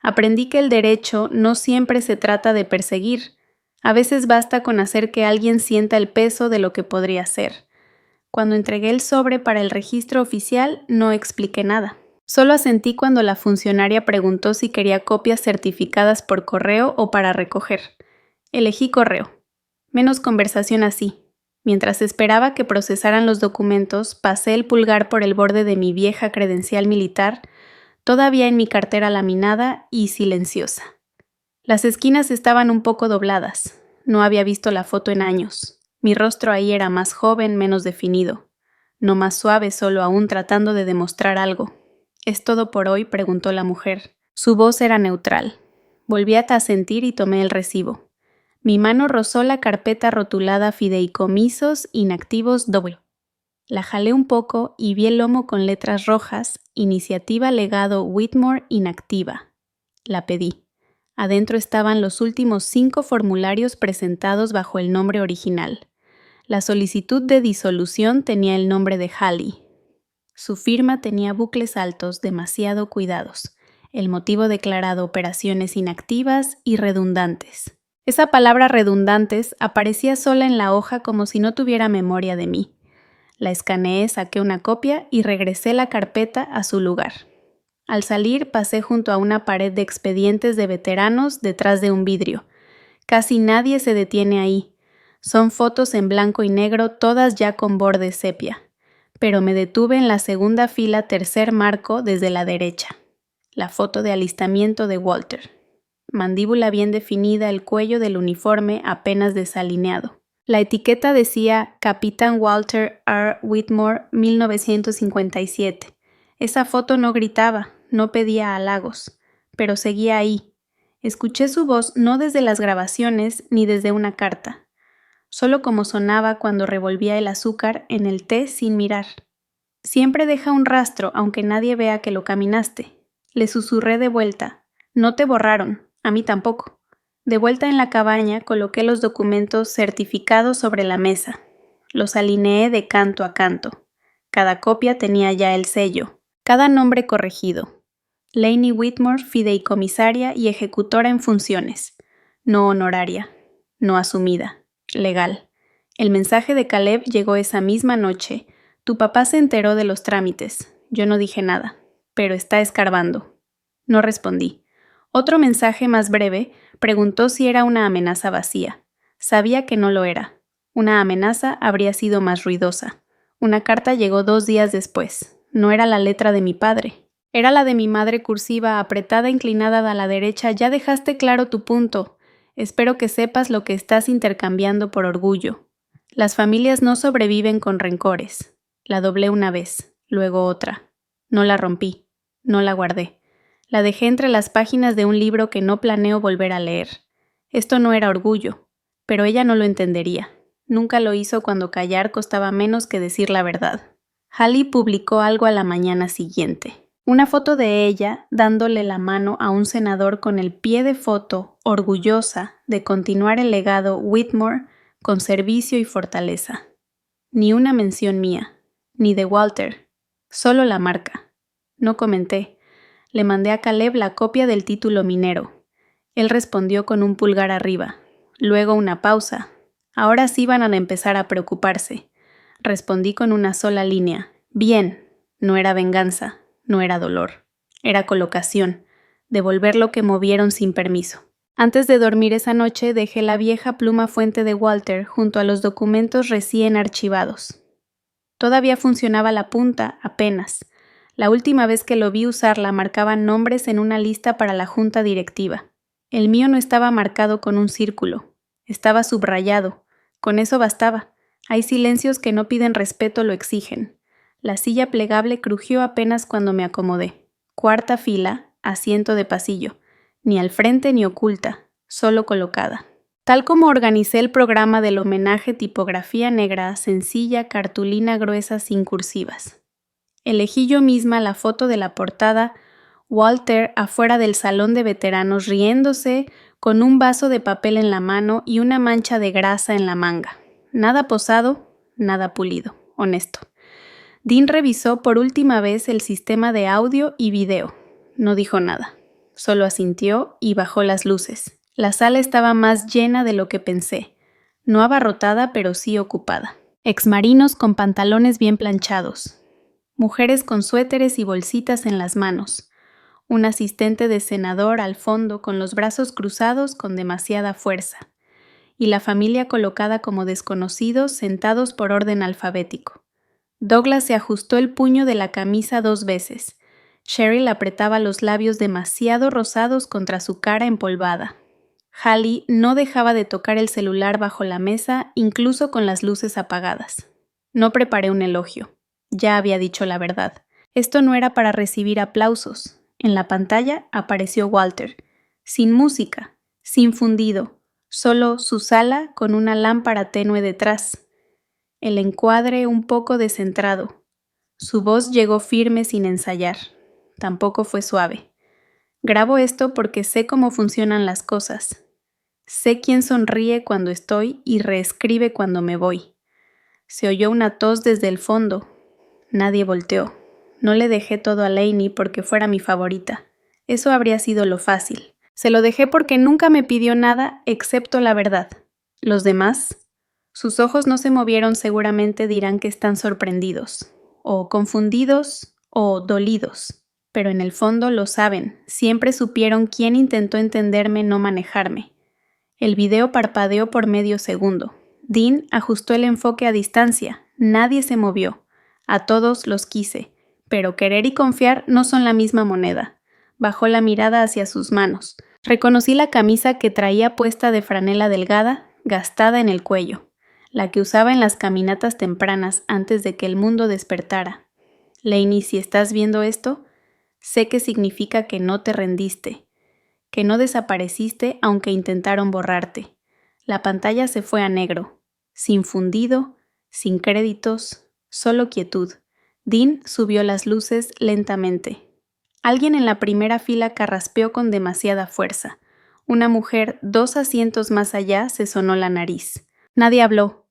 Aprendí que el derecho no siempre se trata de perseguir. A veces basta con hacer que alguien sienta el peso de lo que podría ser. Cuando entregué el sobre para el registro oficial, no expliqué nada. Solo asentí cuando la funcionaria preguntó si quería copias certificadas por correo o para recoger. Elegí correo. Menos conversación así. Mientras esperaba que procesaran los documentos, pasé el pulgar por el borde de mi vieja credencial militar, todavía en mi cartera laminada y silenciosa. Las esquinas estaban un poco dobladas. No había visto la foto en años. Mi rostro ahí era más joven, menos definido. No más suave, solo aún tratando de demostrar algo. ¿Es todo por hoy?, preguntó la mujer. Su voz era neutral. Volví a asentir y tomé el recibo. Mi mano rozó la carpeta rotulada Fideicomisos Inactivos W. La jalé un poco y vi el lomo con letras rojas, Iniciativa Legado Whitmore Inactiva. La pedí. Adentro estaban los últimos 5 formularios presentados bajo el nombre original. La solicitud de disolución tenía el nombre de Hallie. Su firma tenía bucles altos, demasiado cuidados. El motivo declarado: operaciones inactivas y redundantes. Esa palabra redundantes aparecía sola en la hoja como si no tuviera memoria de mí. La escaneé, saqué una copia y regresé la carpeta a su lugar. Al salir pasé junto a una pared de expedientes de veteranos detrás de un vidrio. Casi nadie se detiene ahí. Son fotos en blanco y negro, todas ya con borde sepia. Pero me detuve en la segunda fila, tercer marco desde la derecha. La foto de alistamiento de Walter. Mandíbula bien definida, el cuello del uniforme apenas desalineado. La etiqueta decía Capitán Walter R. Whitmore, 1957. Esa foto no gritaba, no pedía halagos, pero seguía ahí. Escuché su voz no desde las grabaciones ni desde una carta, solo como sonaba cuando revolvía el azúcar en el té sin mirar. Siempre deja un rastro aunque nadie vea que lo caminaste. Le susurré de vuelta. No te borraron, a mí tampoco. De vuelta en la cabaña coloqué los documentos certificados sobre la mesa. Los alineé de canto a canto. Cada copia tenía ya el sello, cada nombre corregido. Lainey Whitmore, fideicomisaria y ejecutora en funciones. No honoraria, no asumida, legal. El mensaje de Caleb llegó esa misma noche. Tu papá se enteró de los trámites. Yo no dije nada, pero está escarbando. No respondí. Otro mensaje más breve preguntó si era una amenaza vacía. Sabía que no lo era. Una amenaza habría sido más ruidosa. Una carta llegó 2 días después. No era la letra de mi padre. Era la de mi madre cursiva, apretada, inclinada a la derecha. Ya dejaste claro tu punto. Espero que sepas lo que estás intercambiando por orgullo. Las familias no sobreviven con rencores. La doblé una vez, luego otra. No la rompí, no la guardé. La dejé entre las páginas de un libro que no planeo volver a leer. Esto no era orgullo, pero ella no lo entendería. Nunca lo hizo cuando callar costaba menos que decir la verdad. Hallie publicó algo a la mañana siguiente. Una foto de ella dándole la mano a un senador con el pie de foto, orgullosa de continuar el legado Whitmore con servicio y fortaleza. Ni una mención mía, ni de Walter, solo la marca. No comenté. Le mandé a Caleb la copia del título minero. Él respondió con un pulgar arriba. Luego una pausa. Ahora sí van a empezar a preocuparse. Respondí con una sola línea. Bien. No era venganza, no era dolor. Era colocación. Devolver lo que movieron sin permiso. Antes de dormir esa noche dejé la vieja pluma fuente de Walter junto a los documentos recién archivados. Todavía funcionaba la punta, apenas. La última vez que lo vi usarla marcaban nombres en una lista para la junta directiva. El mío no estaba marcado con un círculo. Estaba subrayado. Con eso bastaba. Hay silencios que no piden respeto, lo exigen. La silla plegable crujió apenas cuando me acomodé. 4ª fila, asiento de pasillo. Ni al frente ni oculta, solo colocada. Tal como organicé el programa del homenaje, tipografía negra, sencilla, cartulina gruesa sin cursivas. Elegí yo misma la foto de la portada, Walter afuera del salón de veteranos riéndose, con un vaso de papel en la mano y una mancha de grasa en la manga. Nada posado, nada pulido, honesto. Dean revisó por última vez el sistema de audio y video. No dijo nada. Solo asintió y bajó las luces. La sala estaba más llena de lo que pensé. No abarrotada, pero sí ocupada. Exmarinos con pantalones bien planchados. Mujeres con suéteres y bolsitas en las manos. Un asistente de senador al fondo con los brazos cruzados con demasiada fuerza. Y la familia colocada como desconocidos, sentados por orden alfabético. Douglas se ajustó el puño de la camisa 2 veces. Cheryl apretaba los labios demasiado rosados contra su cara empolvada. Hallie no dejaba de tocar el celular bajo la mesa, incluso con las luces apagadas. No preparé un elogio. Ya había dicho la verdad. Esto no era para recibir aplausos. En la pantalla apareció Walter, sin música, sin fundido, solo su sala con una lámpara tenue detrás. El encuadre un poco descentrado. Su voz llegó firme sin ensayar. Tampoco fue suave. Grabo esto porque sé cómo funcionan las cosas. Sé quién sonríe cuando estoy y reescribe cuando me voy. Se oyó una tos desde el fondo. Nadie volteó. No le dejé todo a Lainey porque fuera mi favorita. Eso habría sido lo fácil. Se lo dejé porque nunca me pidió nada excepto la verdad. Los demás, Sus ojos no se movieron, seguramente dirán que están sorprendidos, o confundidos, o dolidos. Pero en el fondo lo saben, siempre supieron quién intentó entenderme, no manejarme. El video parpadeó por medio segundo. Dean ajustó el enfoque a distancia, nadie se movió. A todos los quise, pero querer y confiar no son la misma moneda. Bajó la mirada hacia sus manos. Reconocí la camisa que traía puesta de franela delgada, gastada en el cuello, la que usaba en las caminatas tempranas antes de que el mundo despertara. Lainey, si estás viendo esto, sé que significa que no te rendiste, que no desapareciste aunque intentaron borrarte. La pantalla se fue a negro, sin fundido, sin créditos, solo quietud. Dean subió las luces lentamente. Alguien en la primera fila carraspeó con demasiada fuerza. Una mujer 2 asientos más allá se sonó la nariz. Nadie habló.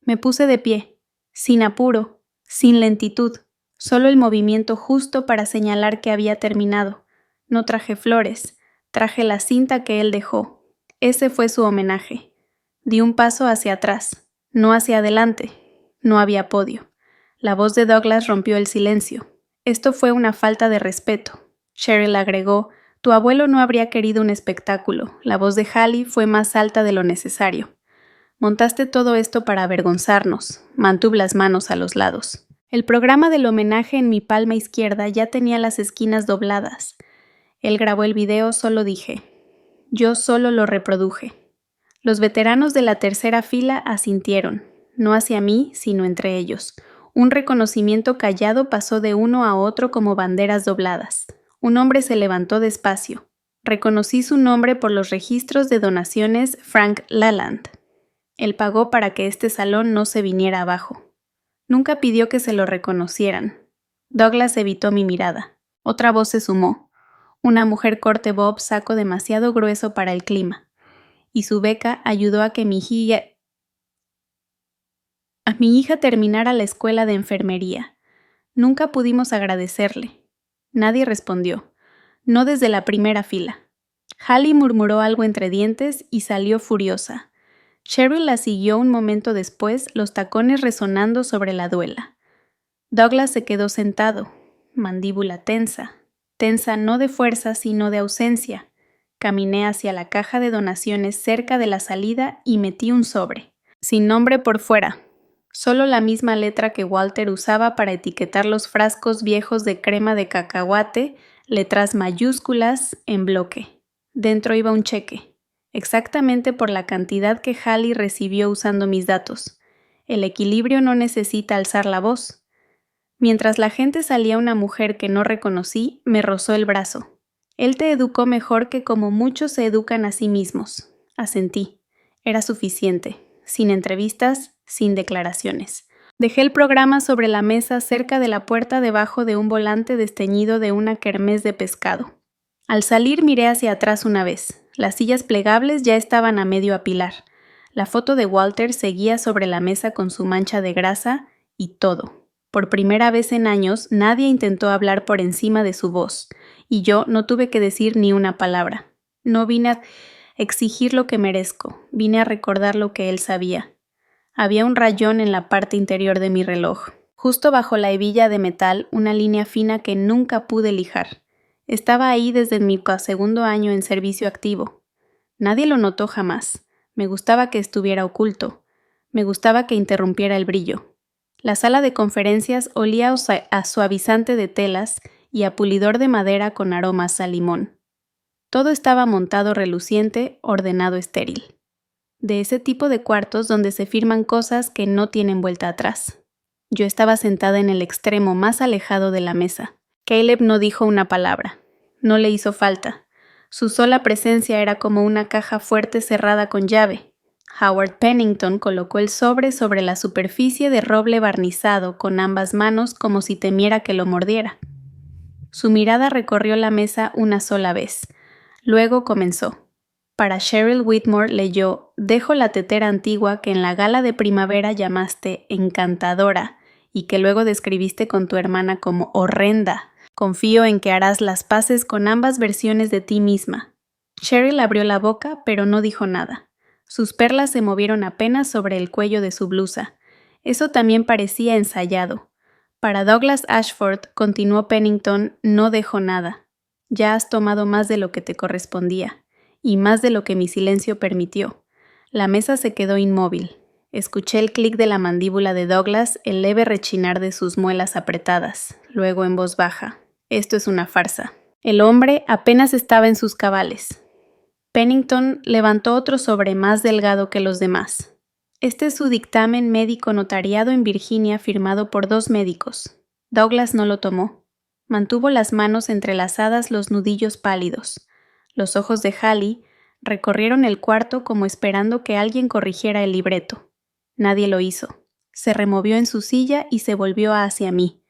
Me puse de pie, sin apuro, sin lentitud, solo el movimiento justo para señalar que había terminado. No traje flores, traje la cinta que él dejó. Ese fue su homenaje. Di un paso hacia atrás, no hacia adelante. No había podio. La voz de Douglas rompió el silencio. Esto fue una falta de respeto. Cheryl agregó, tu abuelo no habría querido un espectáculo. La voz de Hallie fue más alta de lo necesario. Montaste todo esto para avergonzarnos. Mantuve las manos a los lados. El programa del homenaje en mi palma izquierda ya tenía las esquinas dobladas. Él grabó el video, solo dije. Yo solo lo reproduje. Los veteranos de la tercera fila asintieron, no hacia mí, sino entre ellos. Un reconocimiento callado pasó de uno a otro como banderas dobladas. Un hombre se levantó despacio. Reconocí su nombre por los registros de donaciones Frank Laland. Él pagó para que este salón no se viniera abajo. Nunca pidió que se lo reconocieran. Douglas evitó mi mirada. Otra voz se sumó. Una mujer corte bob, saco demasiado grueso para el clima. Y su beca ayudó a que mi hija terminara la escuela de enfermería. Nunca pudimos agradecerle. Nadie respondió. No desde la primera fila. Hallie murmuró algo entre dientes y salió furiosa. Cheryl la siguió un momento después, los tacones resonando sobre la duela. Douglas se quedó sentado, mandíbula tensa. Tensa no de fuerza, sino de ausencia. Caminé hacia la caja de donaciones cerca de la salida y metí un sobre. Sin nombre por fuera. Solo la misma letra que Walter usaba para etiquetar los frascos viejos de crema de cacahuate, letras mayúsculas en bloque. Dentro iba un cheque. Exactamente por la cantidad que Hallie recibió usando mis datos. El equilibrio no necesita alzar la voz. Mientras la gente salía, una mujer que no reconocí me rozó el brazo. Él te educó mejor que como muchos se educan a sí mismos. Asentí. Era suficiente. Sin entrevistas, sin declaraciones. Dejé el programa sobre la mesa cerca de la puerta debajo de un volante desteñido de una kermés de pescado. Al salir miré hacia atrás una vez. Las sillas plegables ya estaban a medio apilar. La foto de Walter seguía sobre la mesa con su mancha de grasa y todo. Por primera vez en años, nadie intentó hablar por encima de su voz, y yo no tuve que decir ni una palabra. No vine a exigir lo que merezco, vine a recordar lo que él sabía. Había un rayón en la parte interior de mi reloj. Justo bajo la hebilla de metal, una línea fina que nunca pude lijar. Estaba ahí desde mi segundo año en servicio activo. Nadie lo notó jamás. Me gustaba que estuviera oculto. Me gustaba que interrumpiera el brillo. La sala de conferencias olía a suavizante de telas y a pulidor de madera con aromas a limón. Todo estaba montado reluciente, ordenado estéril. De ese tipo de cuartos donde se firman cosas que no tienen vuelta atrás. Yo estaba sentada en el extremo más alejado de la mesa. Caleb no dijo una palabra. No le hizo falta. Su sola presencia era como una caja fuerte cerrada con llave. Howard Pennington colocó el sobre la superficie de roble barnizado con ambas manos como si temiera que lo mordiera. Su mirada recorrió la mesa una sola vez. Luego comenzó. Para Cheryl Whitmore leyó «Dejo la tetera antigua que en la gala de primavera llamaste encantadora y que luego describiste con tu hermana como horrenda. Confío en que harás las paces con ambas versiones de ti misma». Cheryl abrió la boca, pero no dijo nada. Sus perlas se movieron apenas sobre el cuello de su blusa. Eso también parecía ensayado. Para Douglas Ashford, continuó Pennington, no dejo nada. Ya has tomado más de lo que te correspondía, y más de lo que mi silencio permitió. La mesa se quedó inmóvil. Escuché el clic de la mandíbula de Douglas, el leve rechinar de sus muelas apretadas. Luego en voz baja: esto es una farsa. El hombre apenas estaba en sus cabales. Pennington levantó otro sobre más delgado que los demás. Este es su dictamen médico notariado en Virginia firmado por 2 médicos. Douglas no lo tomó. Mantuvo las manos entrelazadas, los nudillos pálidos. Los ojos de Hallie recorrieron el cuarto como esperando que alguien corrigiera el libreto. Nadie lo hizo. Se removió en su silla y se volvió hacia mí.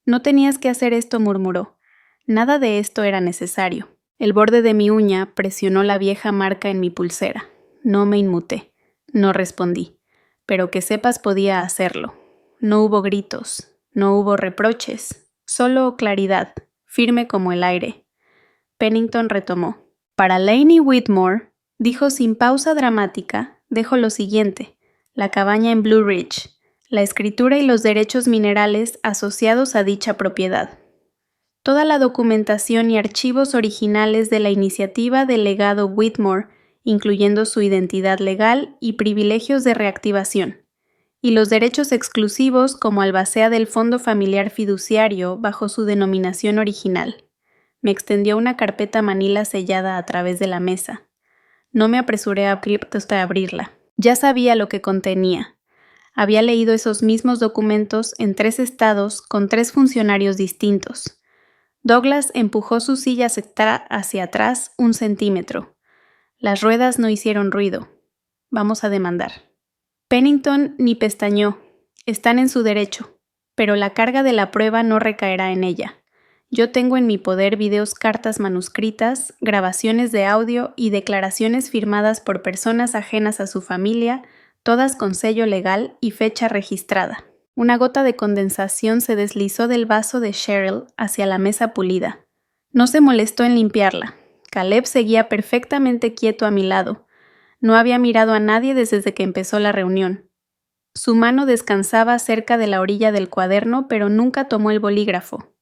No tenías que hacer esto, murmuró. Nada de esto era necesario. El borde de mi uña presionó la vieja marca en mi pulsera. No me inmuté. No respondí. Pero que sepas, podía hacerlo. No hubo gritos. No hubo reproches. Solo claridad, firme como el aire. Pennington retomó. Para Laney Whitmore, dijo sin pausa dramática, dejo lo siguiente: la cabaña en Blue Ridge, la escritura y los derechos minerales asociados a dicha propiedad. Toda la documentación y archivos originales de la iniciativa del legado Whitmore, incluyendo su identidad legal y privilegios de reactivación, y los derechos exclusivos como albacea del Fondo Familiar Fiduciario bajo su denominación original. Me extendió una carpeta manila sellada a través de la mesa. No me apresuré a abrirla. Ya sabía lo que contenía. Había leído esos mismos documentos en 3 estados con 3 funcionarios distintos. Douglas empujó su silla hacia atrás 1 centímetro. Las ruedas no hicieron ruido. Vamos a demandar. Pennington ni pestañeó. Están en su derecho, pero la carga de la prueba no recaerá en ella. Yo tengo en mi poder videos, cartas manuscritas, grabaciones de audio y declaraciones firmadas por personas ajenas a su familia, todas con sello legal y fecha registrada. Una gota de condensación se deslizó del vaso de Cheryl hacia la mesa pulida. No se molestó en limpiarla. Caleb seguía perfectamente quieto a mi lado. No había mirado a nadie desde que empezó la reunión. Su mano descansaba cerca de la orilla del cuaderno, pero nunca tomó el bolígrafo.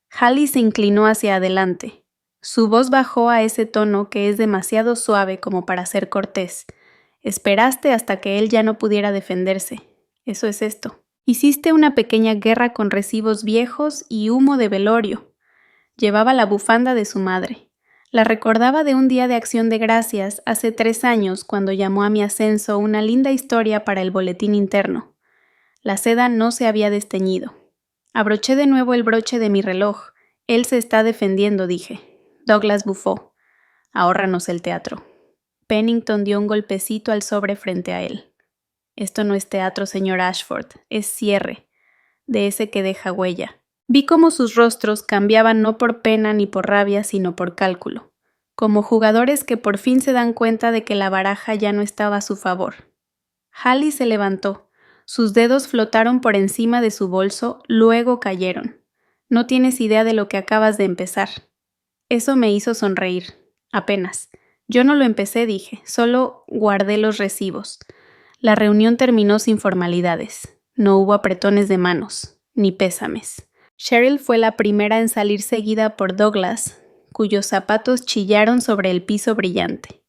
Hallie se inclinó hacia adelante. Su voz bajó a ese tono que es demasiado suave como para ser cortés. Esperaste hasta que él ya no pudiera defenderse. Eso es esto. Hiciste una pequeña guerra con recibos viejos y humo de velorio. Llevaba la bufanda de su madre. La recordaba de un día de Acción de Gracias hace 3 años cuando llamó a mi ascenso una linda historia para el boletín interno. La seda no se había desteñido. Abroché de nuevo el broche de mi reloj. Él se está defendiendo, dije. Douglas bufó. Ahórranos el teatro. Pennington dio un golpecito al sobre frente a él. Esto no es teatro, señor Ashford, es cierre, de ese que deja huella. Vi cómo sus rostros cambiaban no por pena ni por rabia, sino por cálculo, como jugadores que por fin se dan cuenta de que la baraja ya no estaba a su favor. Hallie se levantó. Sus dedos flotaron por encima de su bolso, luego cayeron. No tienes idea de lo que acabas de empezar. Eso me hizo sonreír. Apenas. Yo no lo empecé, dije, solo guardé los recibos. La reunión terminó sin formalidades. No hubo apretones de manos, ni pésames. Cheryl fue la primera en salir seguida por Douglas, cuyos zapatos chillaron sobre el piso brillante.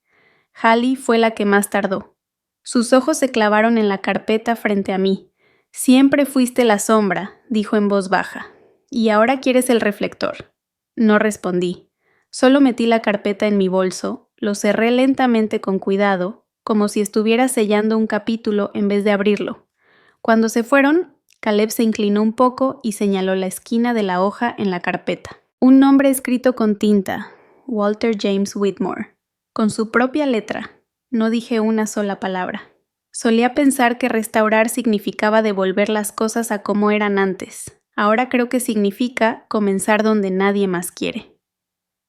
Hallie fue la que más tardó. Sus ojos se clavaron en la carpeta frente a mí. Siempre fuiste la sombra, dijo en voz baja. ¿Y ahora quieres el reflector? No respondí. Solo metí la carpeta en mi bolso, lo cerré lentamente con cuidado, como si estuviera sellando un capítulo en vez de abrirlo. Cuando se fueron, Caleb se inclinó un poco y señaló la esquina de la hoja en la carpeta. Un nombre escrito con tinta, Walter James Whitmore, con su propia letra. No dije una sola palabra. Solía pensar que restaurar significaba devolver las cosas a como eran antes. Ahora creo que significa comenzar donde nadie más quiere.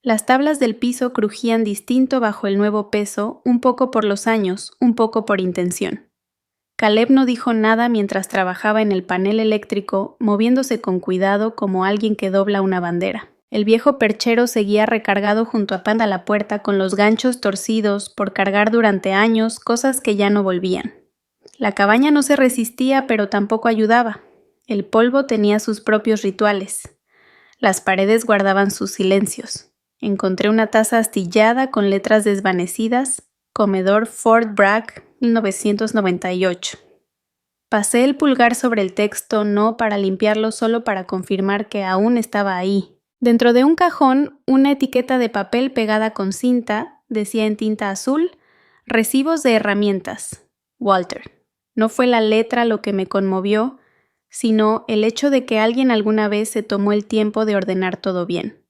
Las tablas del piso crujían distinto bajo el nuevo peso, un poco por los años, un poco por intención. Caleb no dijo nada mientras trabajaba en el panel eléctrico, moviéndose con cuidado como alguien que dobla una bandera. El viejo perchero seguía recargado junto a la puerta con los ganchos torcidos por cargar durante años cosas que ya no volvían. La cabaña no se resistía, pero tampoco ayudaba. El polvo tenía sus propios rituales. Las paredes guardaban sus silencios. Encontré una taza astillada con letras desvanecidas, comedor Fort Bragg, 1998. Pasé el pulgar sobre el texto no para limpiarlo, solo para confirmar que aún estaba ahí. Dentro de un cajón, una etiqueta de papel pegada con cinta decía en tinta azul: recibos de herramientas, Walter. No fue la letra lo que me conmovió, sino el hecho de que alguien alguna vez se tomó el tiempo de ordenar todo bien.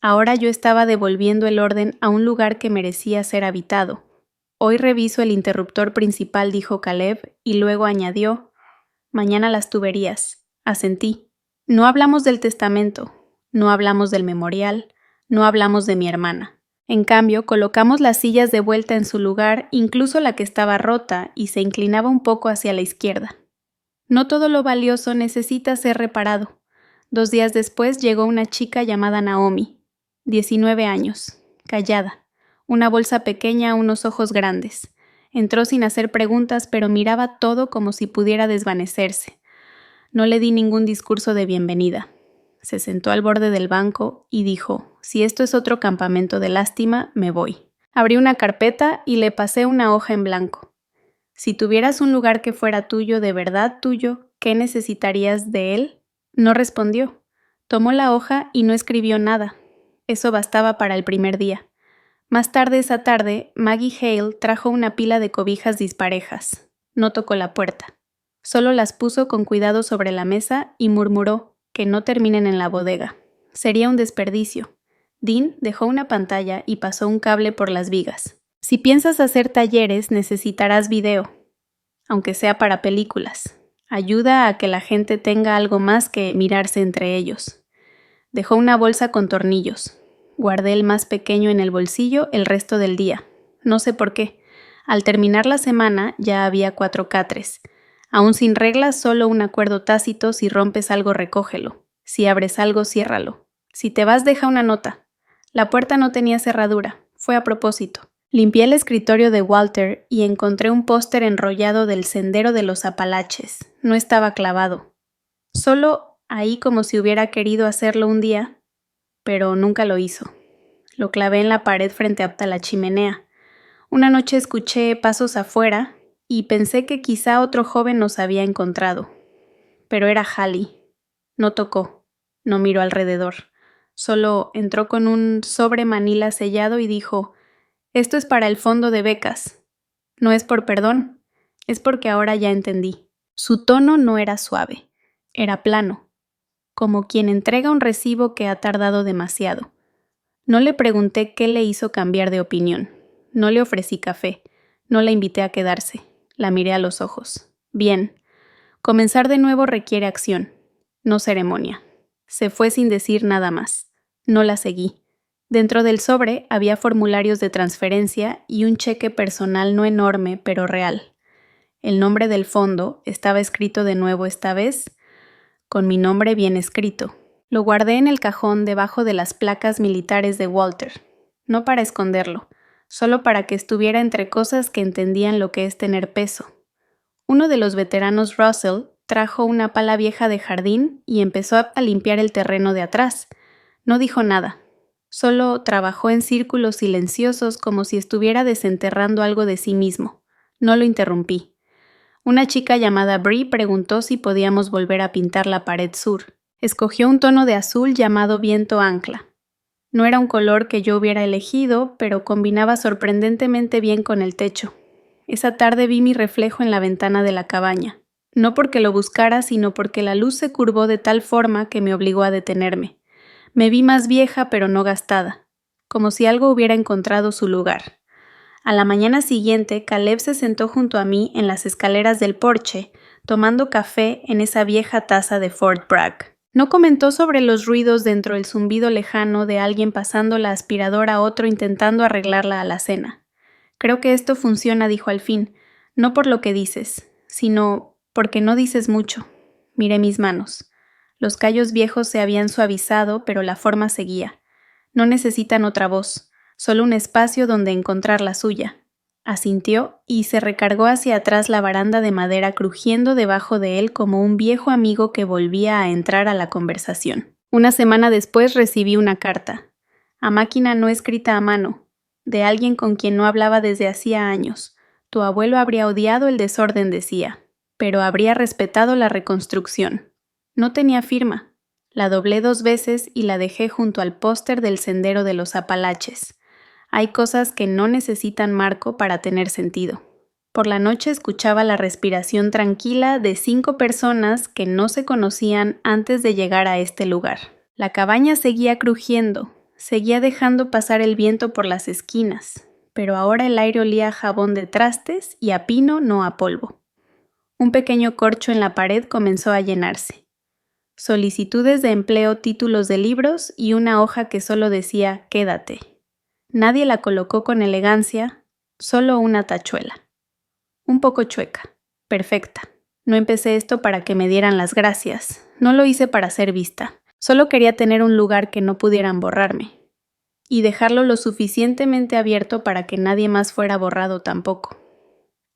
Ahora yo estaba devolviendo el orden a un lugar que merecía ser habitado. Hoy reviso el interruptor principal, dijo Caleb, y luego añadió: mañana las tuberías. Asentí. No hablamos del testamento, no hablamos del memorial, no hablamos de mi hermana. En cambio, colocamos las sillas de vuelta en su lugar, incluso la que estaba rota y se inclinaba un poco hacia la izquierda. No todo lo valioso necesita ser reparado. 2 días después llegó una chica llamada Naomi, 19 años, callada, una bolsa pequeña, unos ojos grandes. Entró sin hacer preguntas, pero miraba todo como si pudiera desvanecerse. No le di ningún discurso de bienvenida. Se sentó al borde del banco y dijo: si esto es otro campamento de lástima, me voy. Abrí una carpeta y le pasé una hoja en blanco. Si tuvieras un lugar que fuera tuyo, de verdad tuyo, ¿qué necesitarías de él? No respondió. Tomó la hoja y no escribió nada. Eso bastaba para el primer día. Más tarde esa tarde, Maggie Hale trajo una pila de cobijas disparejas. No tocó la puerta. Solo las puso con cuidado sobre la mesa y murmuró: que no terminen en la bodega. Sería un desperdicio. Dean dejó una pantalla y pasó un cable por las vigas. Si piensas hacer talleres, necesitarás video, aunque sea para películas. Ayuda a que la gente tenga algo más que mirarse entre ellos. Dejó una bolsa con tornillos. Guardé el más pequeño en el bolsillo el resto del día. No sé por qué. Al terminar la semana ya había 4 catres. Aún sin reglas, solo un acuerdo tácito: si rompes algo, recógelo. Si abres algo, ciérralo. Si te vas, deja una nota. La puerta no tenía cerradura. Fue a propósito. Limpié el escritorio de Walter y encontré un póster enrollado del Sendero de los Apalaches. No estaba clavado. Solo ahí, como si hubiera querido hacerlo un día, pero nunca lo hizo. Lo clavé en la pared frente a la chimenea. Una noche escuché pasos afuera y pensé que quizá otro joven nos había encontrado. Pero era Hallie. No tocó, no miró alrededor. Solo entró con un sobre manila sellado y dijo: esto es para el fondo de becas. No es por perdón, es porque ahora ya entendí. Su tono no era suave, era plano, como quien entrega un recibo que ha tardado demasiado. No le pregunté qué le hizo cambiar de opinión. No le ofrecí café. No la invité a quedarse. La miré a los ojos. Bien. Comenzar de nuevo requiere acción, no ceremonia. Se fue sin decir nada más. No la seguí. Dentro del sobre había formularios de transferencia y un cheque personal no enorme, pero real. El nombre del fondo estaba escrito de nuevo esta vez, con mi nombre bien escrito. Lo guardé en el cajón debajo de las placas militares de Walter. No para esconderlo, solo para que estuviera entre cosas que entendían lo que es tener peso. Uno de los veteranos, Russell, trajo una pala vieja de jardín y empezó a limpiar el terreno de atrás. No dijo nada. Solo trabajó en círculos silenciosos, como si estuviera desenterrando algo de sí mismo. No lo interrumpí. Una chica llamada Bree preguntó si podíamos volver a pintar la pared sur. Escogió un tono de azul llamado viento ancla. No era un color que yo hubiera elegido, pero combinaba sorprendentemente bien con el techo. Esa tarde vi mi reflejo en la ventana de la cabaña. No porque lo buscara, sino porque la luz se curvó de tal forma que me obligó a detenerme. Me vi más vieja, pero no gastada, como si algo hubiera encontrado su lugar. A la mañana siguiente, Caleb se sentó junto a mí en las escaleras del porche, tomando café en esa vieja taza de Fort Bragg. No comentó sobre los ruidos dentro del zumbido lejano de alguien pasando la aspiradora a otro intentando arreglar la alacena. Creo que esto funciona, dijo al fin, no por lo que dices, sino porque no dices mucho. Miré mis manos. Los callos viejos se habían suavizado, pero la forma seguía. No necesitan otra voz, solo un espacio donde encontrar la suya. Asintió y se recargó hacia atrás la baranda de madera crujiendo debajo de él como un viejo amigo que volvía a entrar a la conversación. Una semana después recibí una carta, a máquina no escrita a mano, de alguien con quien no hablaba desde hacía años. Tu abuelo habría odiado el desorden, decía, pero habría respetado la reconstrucción. No tenía firma. La doblé 2 veces y la dejé junto al póster del Sendero de los Apalaches. Hay cosas que no necesitan marco para tener sentido. Por la noche escuchaba la respiración tranquila de 5 personas que no se conocían antes de llegar a este lugar. La cabaña seguía crujiendo, seguía dejando pasar el viento por las esquinas, pero ahora el aire olía a jabón de trastes y a pino, no a polvo. Un pequeño corcho en la pared comenzó a llenarse. Solicitudes de empleo, títulos de libros y una hoja que solo decía «Quédate». Nadie la colocó con elegancia, solo una tachuela. Un poco chueca, perfecta. No empecé esto para que me dieran las gracias, no lo hice para ser vista. Solo quería tener un lugar que no pudieran borrarme. Y dejarlo lo suficientemente abierto para que nadie más fuera borrado tampoco.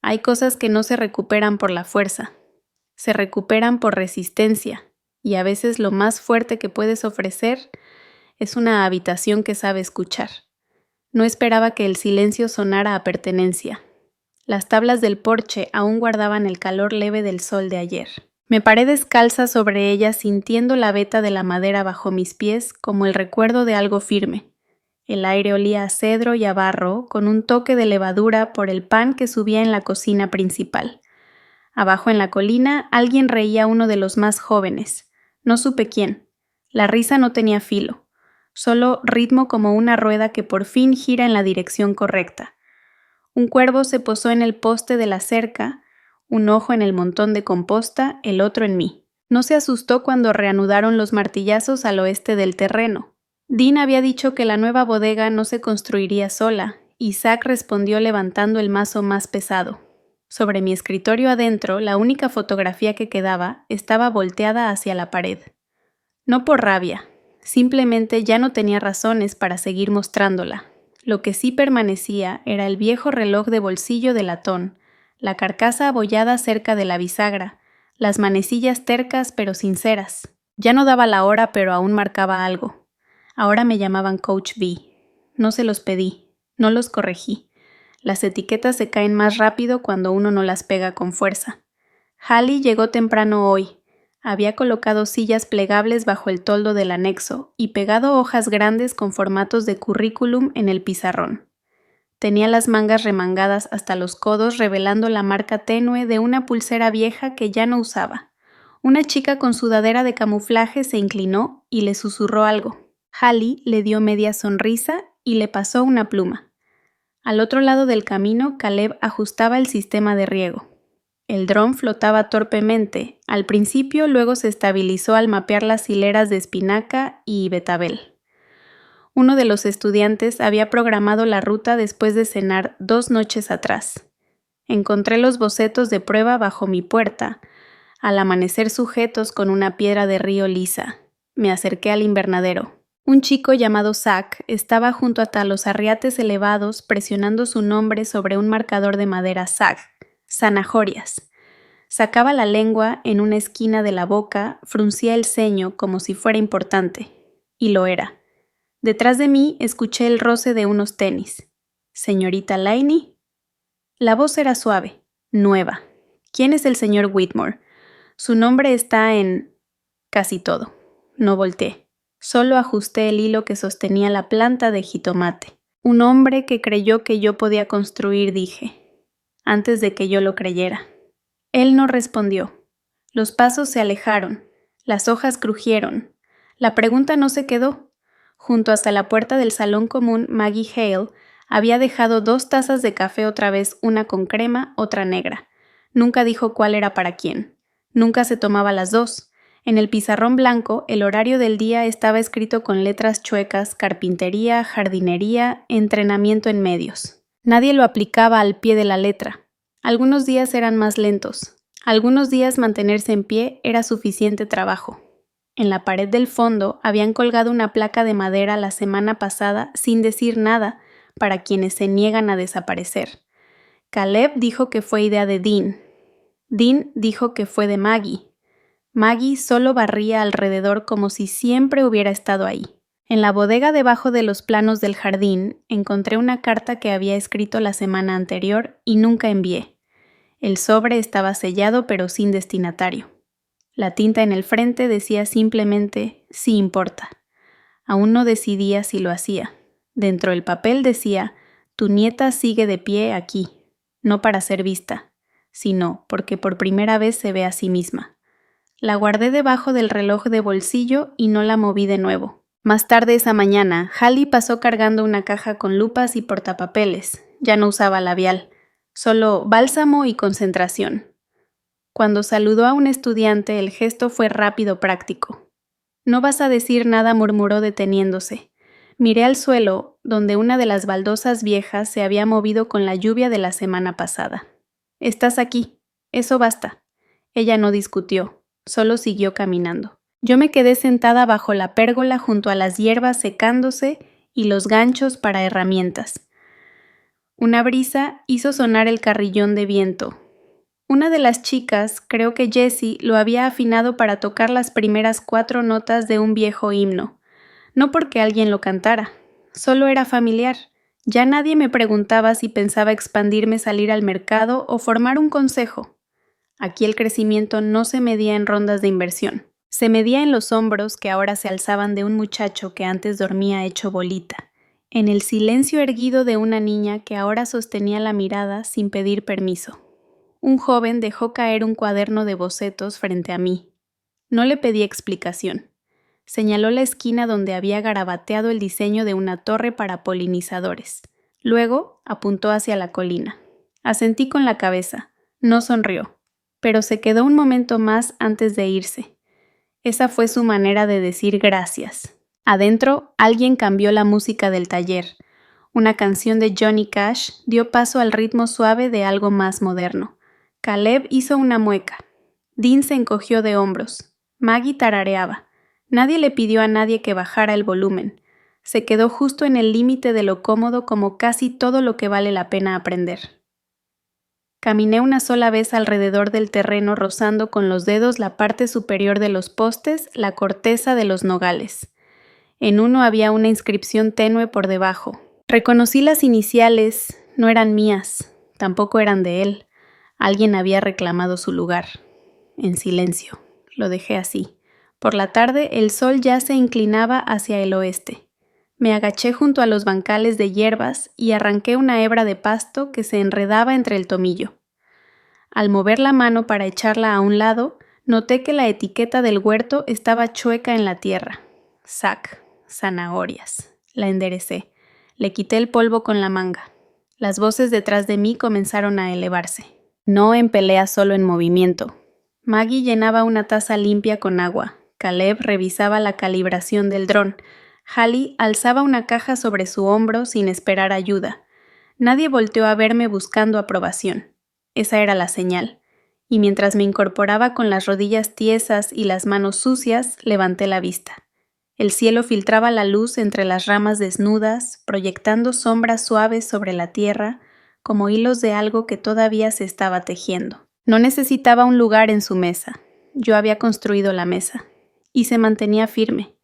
Hay cosas que no se recuperan por la fuerza, se recuperan por resistencia, y a veces lo más fuerte que puedes ofrecer es una habitación que sabe escuchar. No esperaba que el silencio sonara a pertenencia. Las tablas del porche aún guardaban el calor leve del sol de ayer. Me paré descalza sobre ellas sintiendo la veta de la madera bajo mis pies como el recuerdo de algo firme. El aire olía a cedro y a barro, con un toque de levadura por el pan que subía en la cocina principal. Abajo en la colina, alguien reía a uno de los más jóvenes. No supe quién. La risa no tenía filo. Solo ritmo como una rueda que por fin gira en la dirección correcta. Un cuervo se posó en el poste de la cerca, un ojo en el montón de composta, el otro en mí. No se asustó cuando reanudaron los martillazos al oeste del terreno. Dean había dicho que la nueva bodega no se construiría sola, y Zack respondió levantando el mazo más pesado. Sobre mi escritorio adentro, la única fotografía que quedaba estaba volteada hacia la pared. No por rabia. Simplemente ya no tenía razones para seguir mostrándola. Lo que sí permanecía era el viejo reloj de bolsillo de latón, la carcasa abollada cerca de la bisagra, las manecillas tercas pero sinceras. Ya no daba la hora pero aún marcaba algo. Ahora me llamaban Coach B. No se los pedí, no los corregí. Las etiquetas se caen más rápido cuando uno no las pega con fuerza. Hallie llegó temprano hoy. Había colocado sillas plegables bajo el toldo del anexo y pegado hojas grandes con formatos de currículum en el pizarrón. Tenía las mangas remangadas hasta los codos revelando la marca tenue de una pulsera vieja que ya no usaba. Una chica con sudadera de camuflaje se inclinó y le susurró algo. Hallie le dio media sonrisa y le pasó una pluma. Al otro lado del camino, Caleb ajustaba el sistema de riego. El dron flotaba torpemente. Al principio, luego se estabilizó al mapear las hileras de espinaca y betabel. Uno de los estudiantes había programado la ruta después de cenar 2 noches atrás. Encontré los bocetos de prueba bajo mi puerta, al amanecer sujetos con una piedra de río lisa. Me acerqué al invernadero. Un chico llamado Zack estaba junto a los arriates elevados presionando su nombre sobre un marcador de madera Zack. Zanahorias. Sacaba la lengua en una esquina de la boca, fruncía el ceño como si fuera importante. Y lo era. Detrás de mí escuché el roce de unos tenis. ¿Señorita Lainey? La voz era suave, nueva. ¿Quién es el señor Whitmore? Su nombre está en... casi todo. No volteé. Solo ajusté el hilo que sostenía la planta de jitomate. Un hombre que creyó que yo podía construir, dije. Antes de que yo lo creyera. Él no respondió. Los pasos se alejaron, las hojas crujieron. La pregunta no se quedó. Junto hasta la puerta del salón común, Maggie Hale había dejado 2 tazas de café otra vez, una con crema, otra negra. Nunca dijo cuál era para quién. Nunca se tomaba las 2. En el pizarrón blanco, el horario del día estaba escrito con letras chuecas, carpintería, jardinería, entrenamiento en medios. Nadie lo aplicaba al pie de la letra. Algunos días eran más lentos. Algunos días mantenerse en pie era suficiente trabajo. En la pared del fondo habían colgado una placa de madera la semana pasada sin decir nada para quienes se niegan a desaparecer. Caleb dijo que fue idea de Dean. Dean dijo que fue de Maggie. Maggie solo barría alrededor como si siempre hubiera estado ahí. En la bodega debajo de los planos del jardín encontré una carta que había escrito la semana anterior y nunca envié. El sobre estaba sellado pero sin destinatario. La tinta en el frente decía simplemente «Sí importa». Aún no decidía si lo hacía. Dentro del papel decía «Tu nieta sigue de pie aquí», no para ser vista, sino porque por primera vez se ve a sí misma. La guardé debajo del reloj de bolsillo y no la moví de nuevo. Más tarde esa mañana, Hallie pasó cargando una caja con lupas y portapapeles. Ya no usaba labial, solo bálsamo y concentración. Cuando saludó a un estudiante, el gesto fue rápido, práctico. «No vas a decir nada», murmuró deteniéndose. Miré al suelo, donde una de las baldosas viejas se había movido con la lluvia de la semana pasada. «Estás aquí. Eso basta». Ella no discutió, solo siguió caminando. Yo me quedé sentada bajo la pérgola junto a las hierbas secándose y los ganchos para herramientas. Una brisa hizo sonar el carrillón de viento. Una de las chicas, creo que Jessie, lo había afinado para tocar las primeras 4 notas de un viejo himno. No porque alguien lo cantara, solo era familiar. Ya nadie me preguntaba si pensaba expandirme, salir al mercado o formar un consejo. Aquí el crecimiento no se medía en rondas de inversión. Se medía en los hombros que ahora se alzaban de un muchacho que antes dormía hecho bolita, en el silencio erguido de una niña que ahora sostenía la mirada sin pedir permiso. Un joven dejó caer un cuaderno de bocetos frente a mí. No le pedí explicación. Señaló la esquina donde había garabateado el diseño de una torre para polinizadores. Luego apuntó hacia la colina. Asentí con la cabeza. No sonrió, pero se quedó un momento más antes de irse. Esa fue su manera de decir gracias. Adentro, alguien cambió la música del taller. Una canción de Johnny Cash dio paso al ritmo suave de algo más moderno. Caleb hizo una mueca. Dean se encogió de hombros. Maggie tarareaba. Nadie le pidió a nadie que bajara el volumen. Se quedó justo en el límite de lo cómodo como casi todo lo que vale la pena aprender. Caminé una sola vez alrededor del terreno rozando con los dedos la parte superior de los postes, la corteza de los nogales. En uno había una inscripción tenue por debajo. Reconocí las iniciales, no eran mías, tampoco eran de él. Alguien había reclamado su lugar. En silencio, lo dejé así. Por la tarde el sol ya se inclinaba hacia el oeste. Me agaché junto a los bancales de hierbas y arranqué una hebra de pasto que se enredaba entre el tomillo. Al mover la mano para echarla a un lado, noté que la etiqueta del huerto estaba chueca en la tierra. Sac, zanahorias. La enderecé. Le quité el polvo con la manga. Las voces detrás de mí comenzaron a elevarse. No en pelea, solo en movimiento. Maggie llenaba una taza limpia con agua. Caleb revisaba la calibración del dron. Hallie alzaba una caja sobre su hombro sin esperar ayuda. Nadie volteó a verme buscando aprobación. Esa era la señal. Y mientras me incorporaba con las rodillas tiesas y las manos sucias, levanté la vista. El cielo filtraba la luz entre las ramas desnudas, proyectando sombras suaves sobre la tierra, como hilos de algo que todavía se estaba tejiendo. No necesitaba un lugar en su mesa. Yo había construido la mesa. Y se mantenía firme.